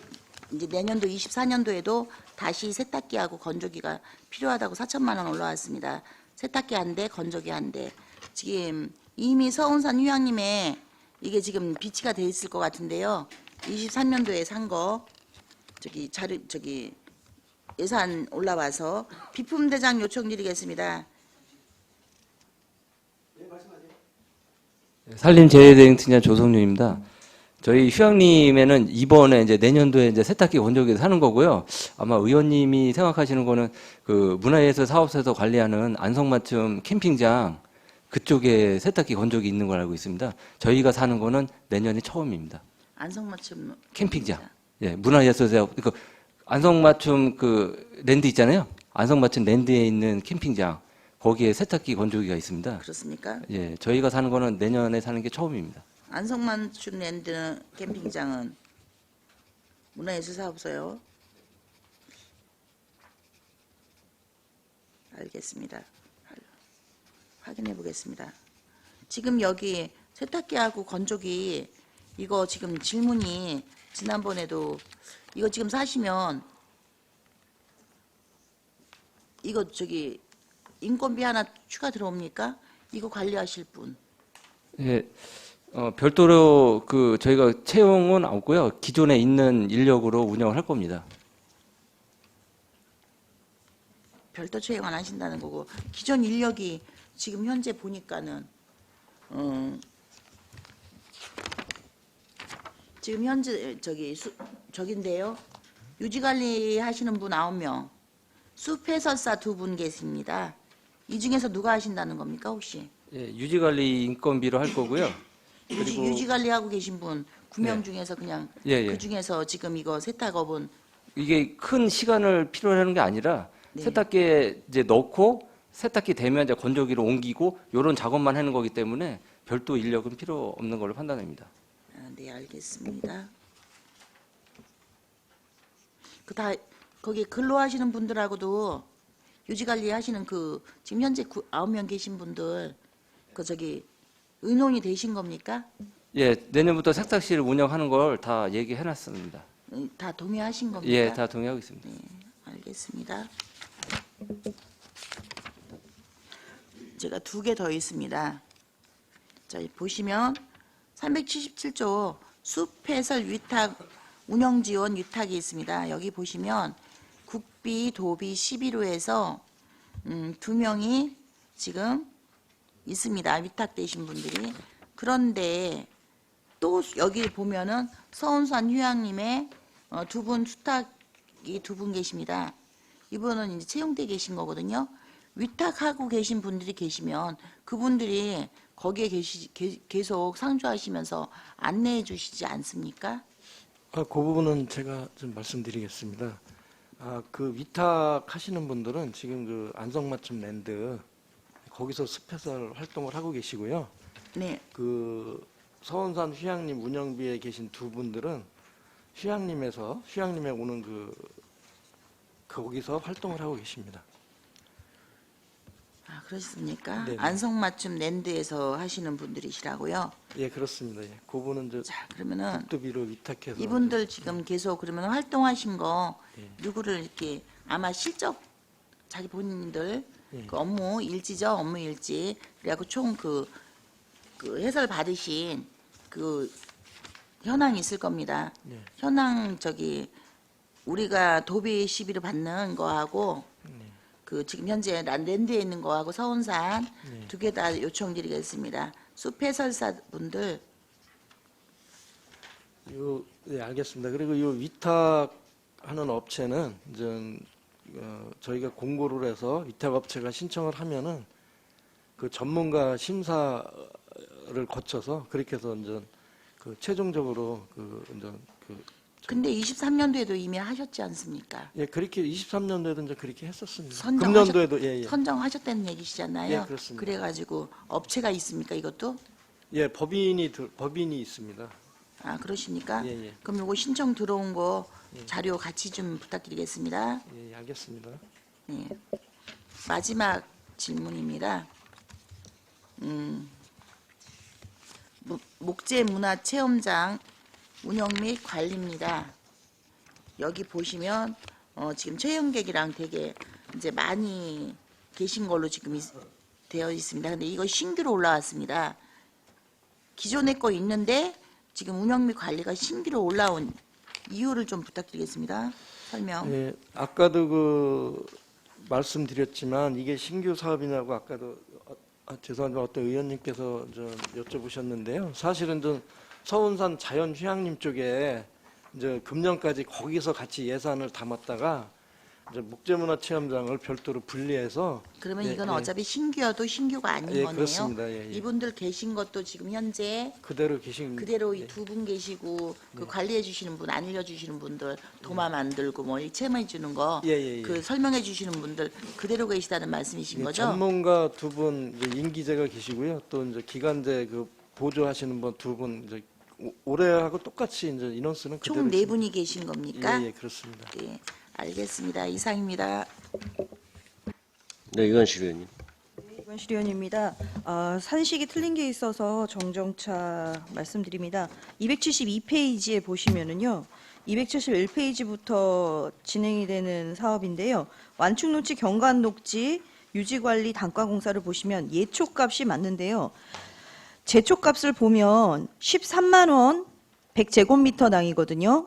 이제 내년도 24년도에도 다시 세탁기하고 건조기가 필요하다고 4천만 원 올라왔습니다. 세탁기 한 대, 건조기 한 대. 지금 이미 서운산 휴양림에 이게 지금 비치가 돼 있을 것 같은데요. 23년도에 산 거 예산 올라와서 비품대장 요청드리겠습니다. 산림재해대응팀장 조성윤입니다. 저희 휴양림에는 이번에 이제 내년도에 이제 세탁기 건조기를 사는 거고요. 아마 의원님이 생각하시는 거는 그 문화예술 사업소에서 관리하는 안성맞춤 캠핑장 그쪽에 세탁기 건조기 있는 걸 알고 있습니다. 저희가 사는 거는 내년이 처음입니다. 안성맞춤 캠핑장. 예, 문화예술사업 그 안성맞춤 그 랜드 있잖아요. 안성맞춤 랜드에 있는 캠핑장 거기에 세탁기 건조기가 있습니다. 그렇습니까? 예, 저희가 사는 거는 내년에 사는 게 처음입니다. 안성맞춤 랜드 캠핑장은 문화예술사업소요. 알겠습니다. 확인해 보겠습니다. 지금 여기 세탁기하고 건조기 이거 지금 질문이 지난번에도 이거 지금 사시면 이거 저기 인건비 하나 추가 들어옵니까? 이거 관리하실 분. 예, 별도로 그 저희가 채용은 없고요. 기존에 있는 인력으로 운영을 할 겁니다. 별도 채용 안 하신다는 거고 기존 인력이 지금 현재 보니까는 지금 현재 저긴데요. 유지관리 하시는 분 9명, 숲해설사 2분 계십니다. 이 중에서 누가 하신다는 겁니까 혹시? 예, 유지관리 인건비로 할 거고요. 그리고 유지관리하고 계신 분 9명 네. 중에서 그냥 예, 예. 그 중에서 지금 이거 세탁업은 이게 큰 시간을 필요로 하는 게 아니라 네. 세탁기에 이제 넣고 세탁기 되면 이제 건조기로 옮기고 이런 작업만 하는 거기 때문에 별도 인력은 필요 없는 걸로 판단합니다. 네, 알겠습니다. 다 거기 근로하시는 분들하고도 유지관리 하시는 그 지금 현재 9명 계신 분들 그 저기 의논이 되신 겁니까? 예, 내년부터 세탁실 운영하는 걸 다 얘기해 놨습니다. 다 동의하신 겁니까? 예, 다 동의하고 있습니다. 네, 알겠습니다. 제가 2개 더 있습니다. 자, 보시면 377조 숲해설 위탁 운영지원 위탁이 있습니다. 여기 보시면 국비, 도비 11호에서 2명이 지금 있습니다. 위탁되신 분들이. 그런데 또 여기 보면은 서운산 휴양림에 2분 수탁이 2분 계십니다. 이분은 이제 채용돼 계신 거거든요. 위탁하고 계신 분들이 계시면 그분들이 거기에 계속 상주하시면서 안내해 주시지 않습니까? 그 부분은 제가 좀 말씀드리겠습니다. 그 위탁하시는 분들은 지금 그 안성맞춤 랜드 거기서 숲해설 활동을 하고 계시고요. 네. 그 서원산 휴양림 운영비에 계신 2분들은 휴양림에 오는 거기서 활동을 하고 계십니다. 그렇습니까? 네네. 안성맞춤 랜드에서 하시는 분들이시라고요? 예, 그렇습니다. 예. 그분은 자, 그러면은 국도비로 위탁해서 이분들 지금 계속 그러면 활동하신 거 예. 누구를 이렇게 아마 실적 자기 본인들 예. 그 업무 일지죠, 업무 일지 그래갖고 총 그 해설 받으신 그 현황이 있을 겁니다. 예. 현황 우리가 도비 시비를 받는 거하고 네. 그 지금 현재 랜드에 있는 거하고 서운산 네. 2개 다 요청드리겠습니다. 숲 해설사 분들 네, 알겠습니다. 그리고 이 위탁하는 업체는 이제 저희가 공고를 해서 위탁 업체가 신청을 하면은 그 전문가 심사를 거쳐서 그렇게 해서 이제 그 최종적으로 근데 23년도에도 이미 하셨지 않습니까? 예, 그렇게 23년도에도 이제 그렇게 했었습니다. 선정하셨- 금년도에도 예. 선정하셨다는 얘기시잖아요. 예, 그렇습니다. 그래가지고 업체가 있습니까 이것도? 예, 법인이 있습니다. 그러십니까? 예, 예. 그럼 요거 신청 들어온 거 자료 같이 좀 부탁드리겠습니다. 예, 알겠습니다. 예. 마지막 질문입니다. 목재문화체험장 운영 및 관리입니다. 여기 보시면 지금 채용객이랑 되게 이제 많이 계신 걸로 지금 되어 있습니다. 근데 이거 신규로 올라왔습니다. 기존에 거 있는데 지금 운영 및 관리가 신규로 올라온 이유를 좀 부탁드리겠습니다. 설명. 예, 아까도 그 말씀드렸지만 이게 신규 사업이냐고 아까도 죄송한데 어떤 의원님께서 좀 여쭤보셨는데요. 사실은 좀 서운산 자연휴양림 쪽에 이제 금년까지 거기서 같이 예산을 담았다가 이제 목재문화체험장을 별도로 분리해서 그러면 예, 이건 예. 어차피 신규여도 신규가 아닌 예, 거네요. 그렇습니다. 예, 예. 이분들 계신 것도 지금 현재 그대로 계신 그대로 예. 이 두 분 계시고 그 관리해 주시는 분, 알려 주시는 분들, 도마 만들고 뭐 체험해 주는 거, 예, 예, 예. 그 설명해 주시는 분들 그대로 계시다는 말씀이신 예, 거죠? 전문가 두 분 임기제가 계시고요. 또 이제 기간제 그 보조하시는 분 두 분 이제 올해하고 똑같이 이제 인원수는 그대로 총 네 있습니다. 분이 계신 겁니까? 예, 예, 그렇습니다. 예, 알겠습니다. 이상입니다. 네, 이관실 의원님. 이관실 의원입니다. 산식이 틀린 게 있어서 정정차 말씀드립니다. 272페이지에 보시면은요. 271페이지부터 진행이 되는 사업인데요. 완충녹지 경관녹지 유지관리 단가공사를 보시면 예초값이 맞는데요. 제초값을 보면 13만 원 100제곱미터당이거든요.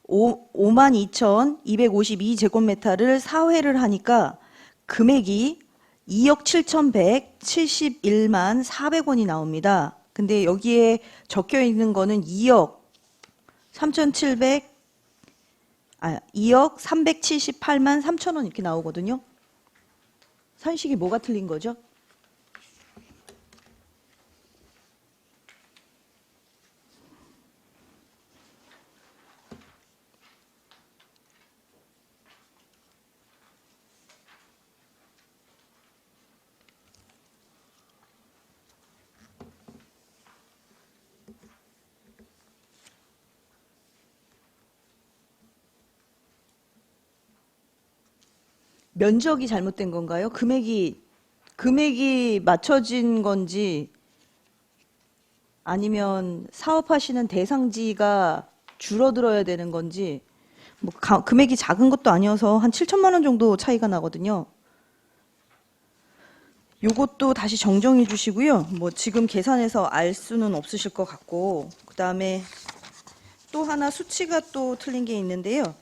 52,252제곱미터를 4회를 하니까 금액이 2억 7,171만 400원이 나옵니다. 근데 여기에 적혀 있는 거는 2억 378만 3천 원 이렇게 나오거든요. 산식이 뭐가 틀린 거죠? 면적이 잘못된 건가요? 금액이 맞춰진 건지 아니면 사업하시는 대상지가 줄어들어야 되는 건지 뭐 금액이 작은 것도 아니어서 한 7천만 원 정도 차이가 나거든요. 요것도 다시 정정해 주시고요. 뭐 지금 계산해서 알 수는 없으실 것 같고 그다음에 또 하나 수치가 또 틀린 게 있는데요.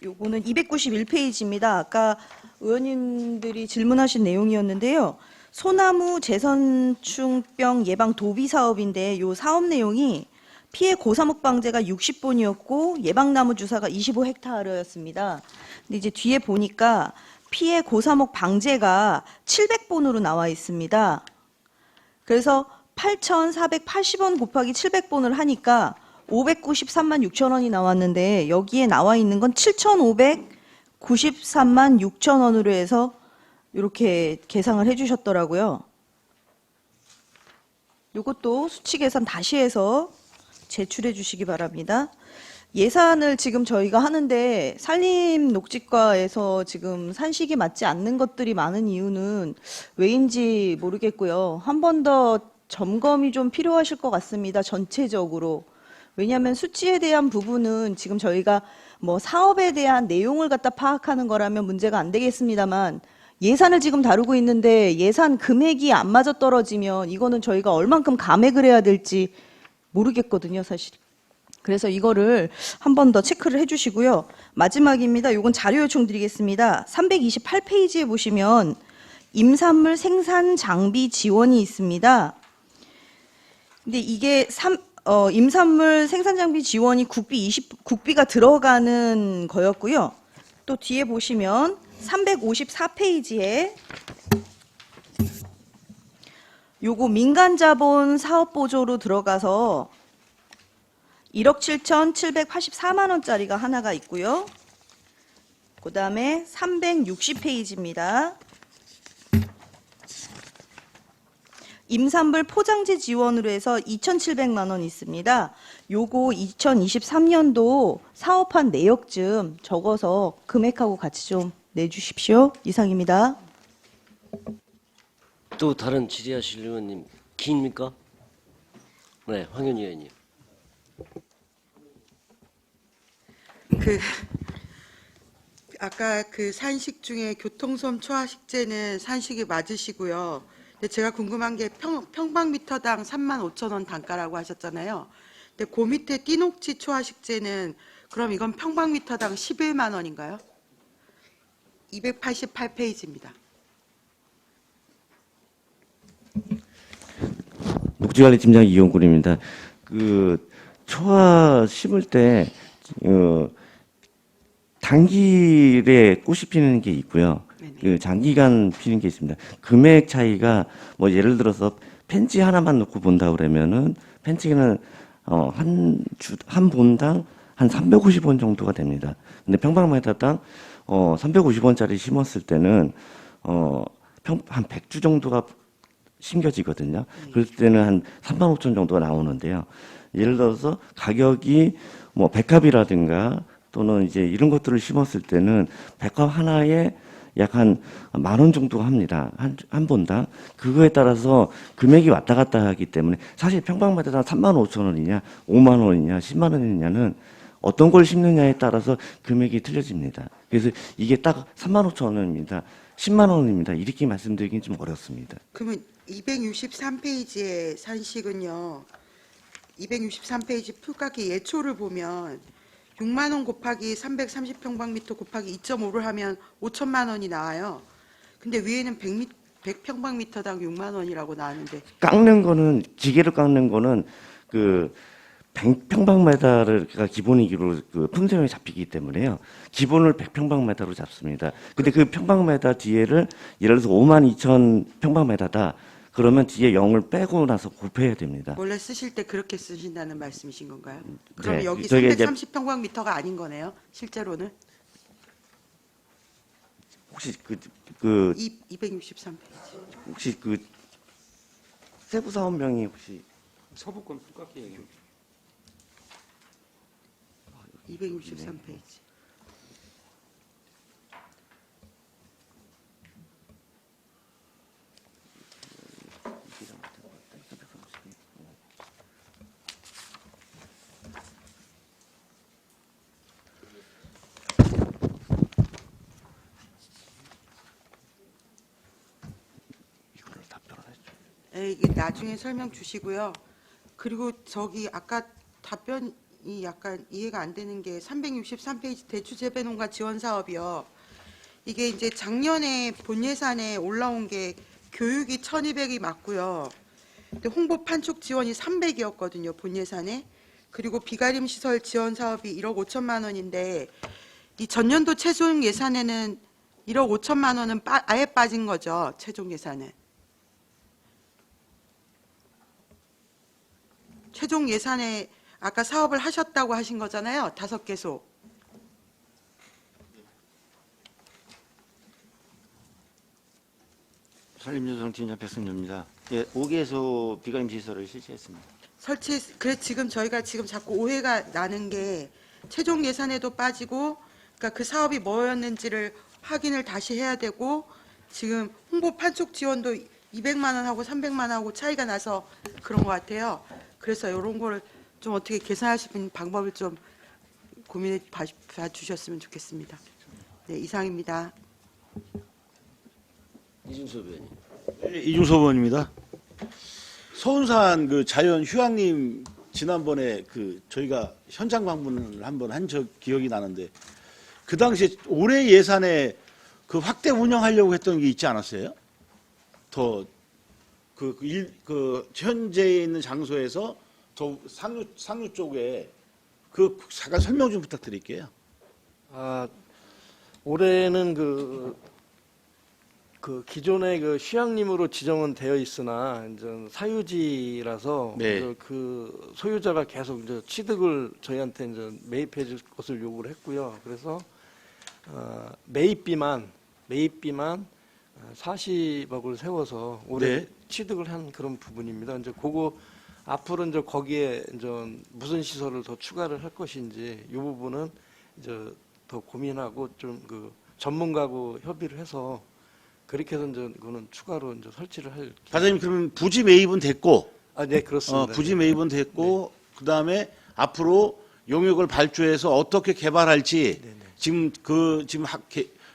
요거는 291페이지입니다. 아까 의원님들이 질문하신 내용이었는데요. 소나무 재선충병 예방 도비 사업인데 요 사업 내용이 피해 고사목 방제가 60본이었고 예방나무 주사가 25헥타르였습니다. 근데 이제 뒤에 보니까 피해 고사목 방제가 700본으로 나와 있습니다. 그래서 8,480원 곱하기 700본을 하니까 593만 6천 원이 나왔는데 여기에 나와 있는 건 7,593만 6천 원으로 해서 이렇게 계상을 해주셨더라고요. 이것도 수치 계산 다시 해서 제출해 주시기 바랍니다. 예산을 지금 저희가 하는데 산림녹지과에서 지금 산식이 맞지 않는 것들이 많은 이유는 왜인지 모르겠고요. 한 번 더 점검이 좀 필요하실 것 같습니다. 전체적으로. 왜냐하면 수치에 대한 부분은 지금 저희가 뭐 사업에 대한 내용을 갖다 파악하는 거라면 문제가 안 되겠습니다만 예산을 지금 다루고 있는데 예산 금액이 안 맞아 떨어지면 이거는 저희가 얼만큼 감액을 해야 될지 모르겠거든요, 사실. 그래서 이거를 한 번 더 체크를 해주시고요. 마지막입니다. 이건 자료 요청 드리겠습니다. 328페이지에 보시면 임산물 생산 장비 지원이 있습니다. 근데 이게 임산물 생산 장비 지원이 국비가 들어가는 거였고요. 또 뒤에 보시면 354페이지에 요거 민간자본 사업보조로 들어가서 1억 7,784만 원짜리가 하나가 있고요. 그 다음에 360페이지입니다. 임산물 포장재 지원으로 해서 2,700만 원 있습니다. 요거 2023년도 사업한 내역 좀 적어서 금액하고 같이 좀 내주십시오. 이상입니다. 또 다른 질의하실 의원님 기입니까? 네, 황현희 의원님. 아까 그 산식 중에 교통섬 초하식제는 산식이 맞으시고요. 근데 제가 궁금한 게 평방미터당 35,000원 단가라고 하셨잖아요. 근데 그 밑에 띠녹지 초하식제는 그럼 이건 평방미터당 11만 원인가요? 288페이지입니다. 녹지관리팀장 이용군입니다. 초화 심을 때 단기에 꽃이 피는 게 있고요. 장기간 피는 게 있습니다. 금액 차이가 뭐 예를 들어서 펜치 하나만 놓고 본다 그러면은 펜치는 한 본당 한 350원 정도가 됩니다. 근데 평방미터당 350원짜리 심었을 때는 한 100주 정도가 심겨지거든요. 그럴 때는 한 3만 5천 정도가 나오는데요. 예를 들어서 가격이 뭐 백합이라든가 또는 이제 이런 것들을 심었을 때는 백합 하나에 약 한 10,000원 정도 합니다. 한 본당. 그거에 따라서 금액이 왔다 갔다 하기 때문에 사실 평방미터당 35,000원이냐, 5만 원이냐, 10만 원이냐는 어떤 걸 심느냐에 따라서 금액이 틀려집니다. 그래서 이게 딱 35,000원입니다. 10만 원입니다. 이렇게 말씀드리긴 좀 어렵습니다. 그러면 263페이지의 산식은요. 263페이지 풀깎이 예초를 보면 6만 원 곱하기 330평방미터 곱하기 2.5를 하면 5천만 원이 나와요. 근데 위에는 100평방미터당 6만 원이라고 나왔는데 깎는 거는 기계로 깎는 거는 100평방미터가 기본이기로 품새형이 잡히기 때문에요. 기본을 100평방미터로 잡습니다. 근데 그 평방미터 뒤에를 예를 들어서 52,000평방미터다. 그러면 뒤에 0을 빼고 나서 곱해야 됩니다. 원래 쓰실 때 그렇게 쓰신다는 말씀이신 건가요? 그럼 네, 여기 저게 이제 330평방미터가 아닌 거네요. 실제로는 혹시 263페이지. 혹시 세부 사업명이 혹시 서부권 풀깎이 얘기. 263페이지. 네, 이게 나중에 설명 주시고요. 그리고 저기 아까 답변이 약간 이해가 안 되는 게 363페이지 대추재배농가 지원 사업이요. 이게 이제 작년에 본 예산에 올라온 게 교육이 1,200이 맞고요. 근데 홍보 판촉 지원이 300이었거든요. 본 예산에. 그리고 비가림 시설 지원 사업이 1억 5천만 원인데 이 전년도 최종 예산에는 1억 5천만 원은 아예 빠진 거죠. 최종 예산에. 최종 예산에 아까 사업을 하셨다고 하신 거잖아요. 5개소. 산림조성팀장 백승조입니다. 예, 5개소 비가림 시설을 실시했습니다. 그래서 지금 저희가 지금 자꾸 오해가 나는 게 최종 예산에도 빠지고 그러니까 그 사업이 뭐였는지를 확인을 다시 해야 되고 지금 홍보 판촉 지원도 200만 원하고 300만 원하고 차이가 나서 그런 것 같아요. 그래서 이런 거를 좀 어떻게 계산할 수 있는 방법을 좀 고민해 봐주셨으면 좋겠습니다. 네, 이상입니다. 이준섭 의원님. 네, 이중섭 의원입니다. 서운산 자연 휴양림 지난번에 저희가 현장 방문을 한번 한 기억이 나는데 그 당시에 올해 예산에 확대 운영하려고 했던 게 있지 않았어요? 더 현재 있는 장소에서 더 상류 쪽에 잠깐 설명 좀 부탁드릴게요. 올해는 기존의 휴양림으로 지정은 되어 있으나 이제 사유지라서 네. 이제 소유자가 계속 이제 취득을 저희한테 이제 매입해 줄 것을 요구를 했고요. 그래서 매입비만 40억을 세워서 올해 네. 취득을 한 그런 부분입니다. 이제 그거 앞으로 이제 거기에 이제 무슨 시설을 더 추가를 할 것인지 이 부분은 이제 더 고민하고 좀 전문가하고 협의를 해서 그렇게 해서 이제 그거는 추가로 이제 설치를 할. 과장님 그러면 부지 매입은 됐고, 네 그렇습니다. 부지 매입은 됐고, 네. 그 다음에 앞으로 용역을 발주해서 어떻게 개발할지 네네. 지금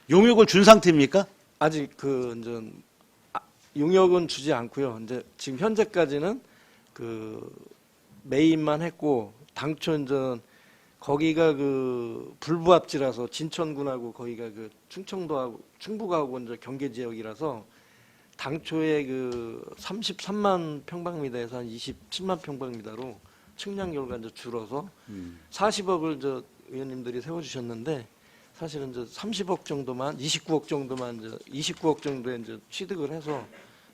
용역을 준 상태입니까? 아직 이제 용역은 주지 않고요. 이제 지금 현재까지는 매입만 했고 당초 이제 거기가 그 불부합지라서 진천군하고 거기가 그 충청도하고 충북하고 이제 경계 지역이라서 당초에 그 33만 평방미터에서 한 27만 평방미터로 측량결과 이제 줄어서 40억을 저 의원님들이 세워주셨는데 사실은 이제 30억 정도만 29억 정도만 이제 29억 정도에 이제 취득을 해서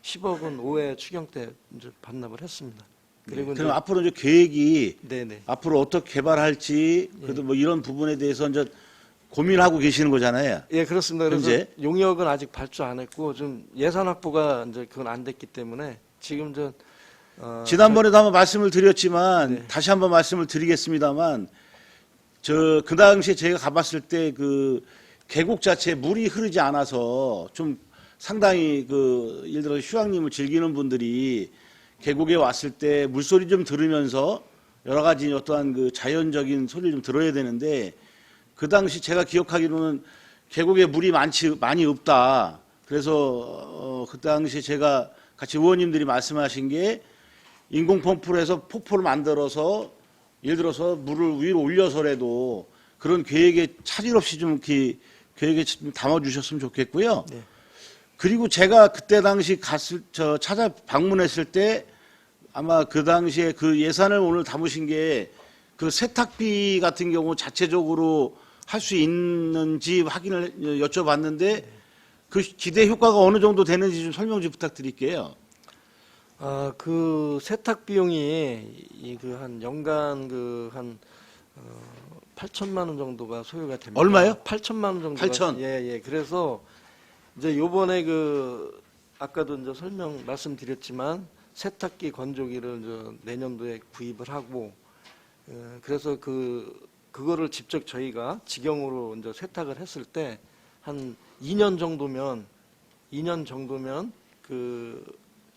10억은 5회 추경 때 이제 반납을 했습니다. 그리고 그럼 앞으로 이제 계획이 네네. 앞으로 어떻게 개발할지 그래도 뭐 이런 부분에 대해서 이제 고민하고 계시는 거잖아요. 예, 그렇습니다. 그래서 현재? 용역은 아직 발주 안 했고 좀 예산 확보가 이제 그건 안 됐기 때문에 지금 지난번에도 한번 말씀을 드렸지만 네. 다시 한번 말씀을 드리겠습니다만 그 당시에 제가 가봤을 때 그 계곡 자체에 물이 흐르지 않아서 좀 상당히 그 예를 들어 휴양림을 즐기는 분들이 계곡에 왔을 때 물소리 좀 들으면서 여러 가지 어떠한 그 자연적인 소리를 좀 들어야 되는데 그 당시 제가 기억하기로는 계곡에 물이 많이 없다. 그래서 그 당시에 제가 같이 의원님들이 말씀하신 게 인공 펌프를 해서 폭포를 만들어서 예를 들어서 물을 위로 올려서라도 그런 계획에 차질 없이 좀 이렇게 계획에 좀 담아주셨으면 좋겠고요. 네. 그리고 제가 그때 당시 찾아 방문했을 때 아마 그 당시에 그 예산을 오늘 담으신 게 그 세탁비 같은 경우 자체적으로 할 수 있는지 확인을 여쭤봤는데 그 기대 효과가 어느 정도 되는지 좀 설명 좀 부탁드릴게요. 그 세탁 비용이 그 한 연간 한 8천만 원 정도가 소요가 됩니다. 얼마요? 8천만 원 정도. 8천. 예. 그래서 이제 요번에 그 아까도 이제 말씀드렸지만 세탁기 건조기를 이제 내년도에 구입을 하고 그래서 그거를 직접 저희가 직영으로 이제 세탁을 했을 때 한 2년 정도면 그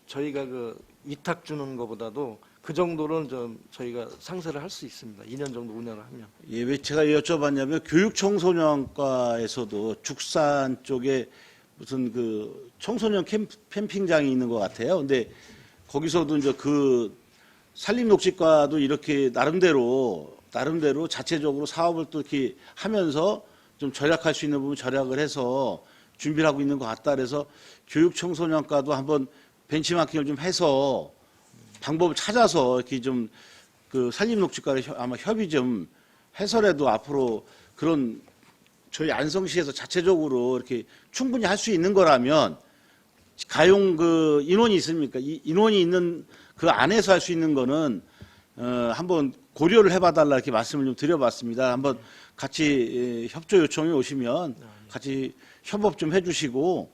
저희가 그 위탁 주는 것보다도 그 정도는 좀 저희가 상세를 할 수 있습니다. 2년 정도 운영을 하면. 예, 왜 제가 여쭤봤냐면 교육청소년과에서도 죽산 쪽에 무슨 그 청소년 캠핑장이 있는 것 같아요. 근데 거기서도 이제 그 산림녹지과도 이렇게 나름대로 자체적으로 사업을 또 이렇게 하면서 좀 절약할 수 있는 부분 절약을 해서 준비를 하고 있는 것 같다. 그래서 교육청소년과도 한번 벤치마킹을 좀 해서 방법을 찾아서 이렇게 좀 그 산림녹지과를 아마 협의 좀 해서라도 앞으로 그런 저희 안성시에서 자체적으로 이렇게 충분히 할 수 있는 거라면 가용 그 인원이 있습니까? 인원이 있는 그 안에서 할 수 있는 거는 한번 고려를 해봐달라 이렇게 말씀을 좀 드려봤습니다. 한번 같이 협조 요청이 오시면 같이 협업 좀 해주시고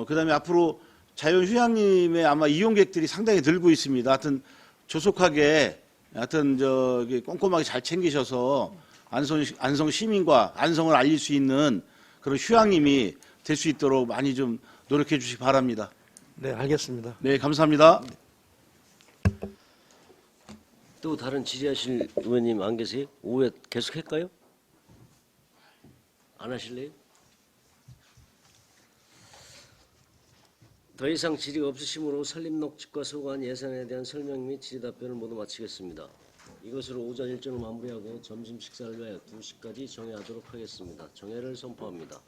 그다음에 앞으로 자연휴양림에 아마 이용객들이 상당히 늘고 있습니다. 하여튼 조속하게 하여튼 저기 꼼꼼하게 잘 챙기셔서 안성 시민과 안성을 알릴 수 있는 그런 휴양림이 될 수 있도록 많이 좀 노력해 주시기 바랍니다. 네, 알겠습니다. 네, 감사합니다. 또 다른 질의하실 의원님 안 계세요? 오후에 계속 할까요? 안 하실래요? 더 이상 질의가 없으시므로 산림녹지과 소관 예산에 대한 설명 및 질의 답변을 모두 마치겠습니다. 이것으로 오전 일정을 마무리하고 점심 식사를 위하여 2시까지 정회하도록 하겠습니다. 정회를 선포합니다.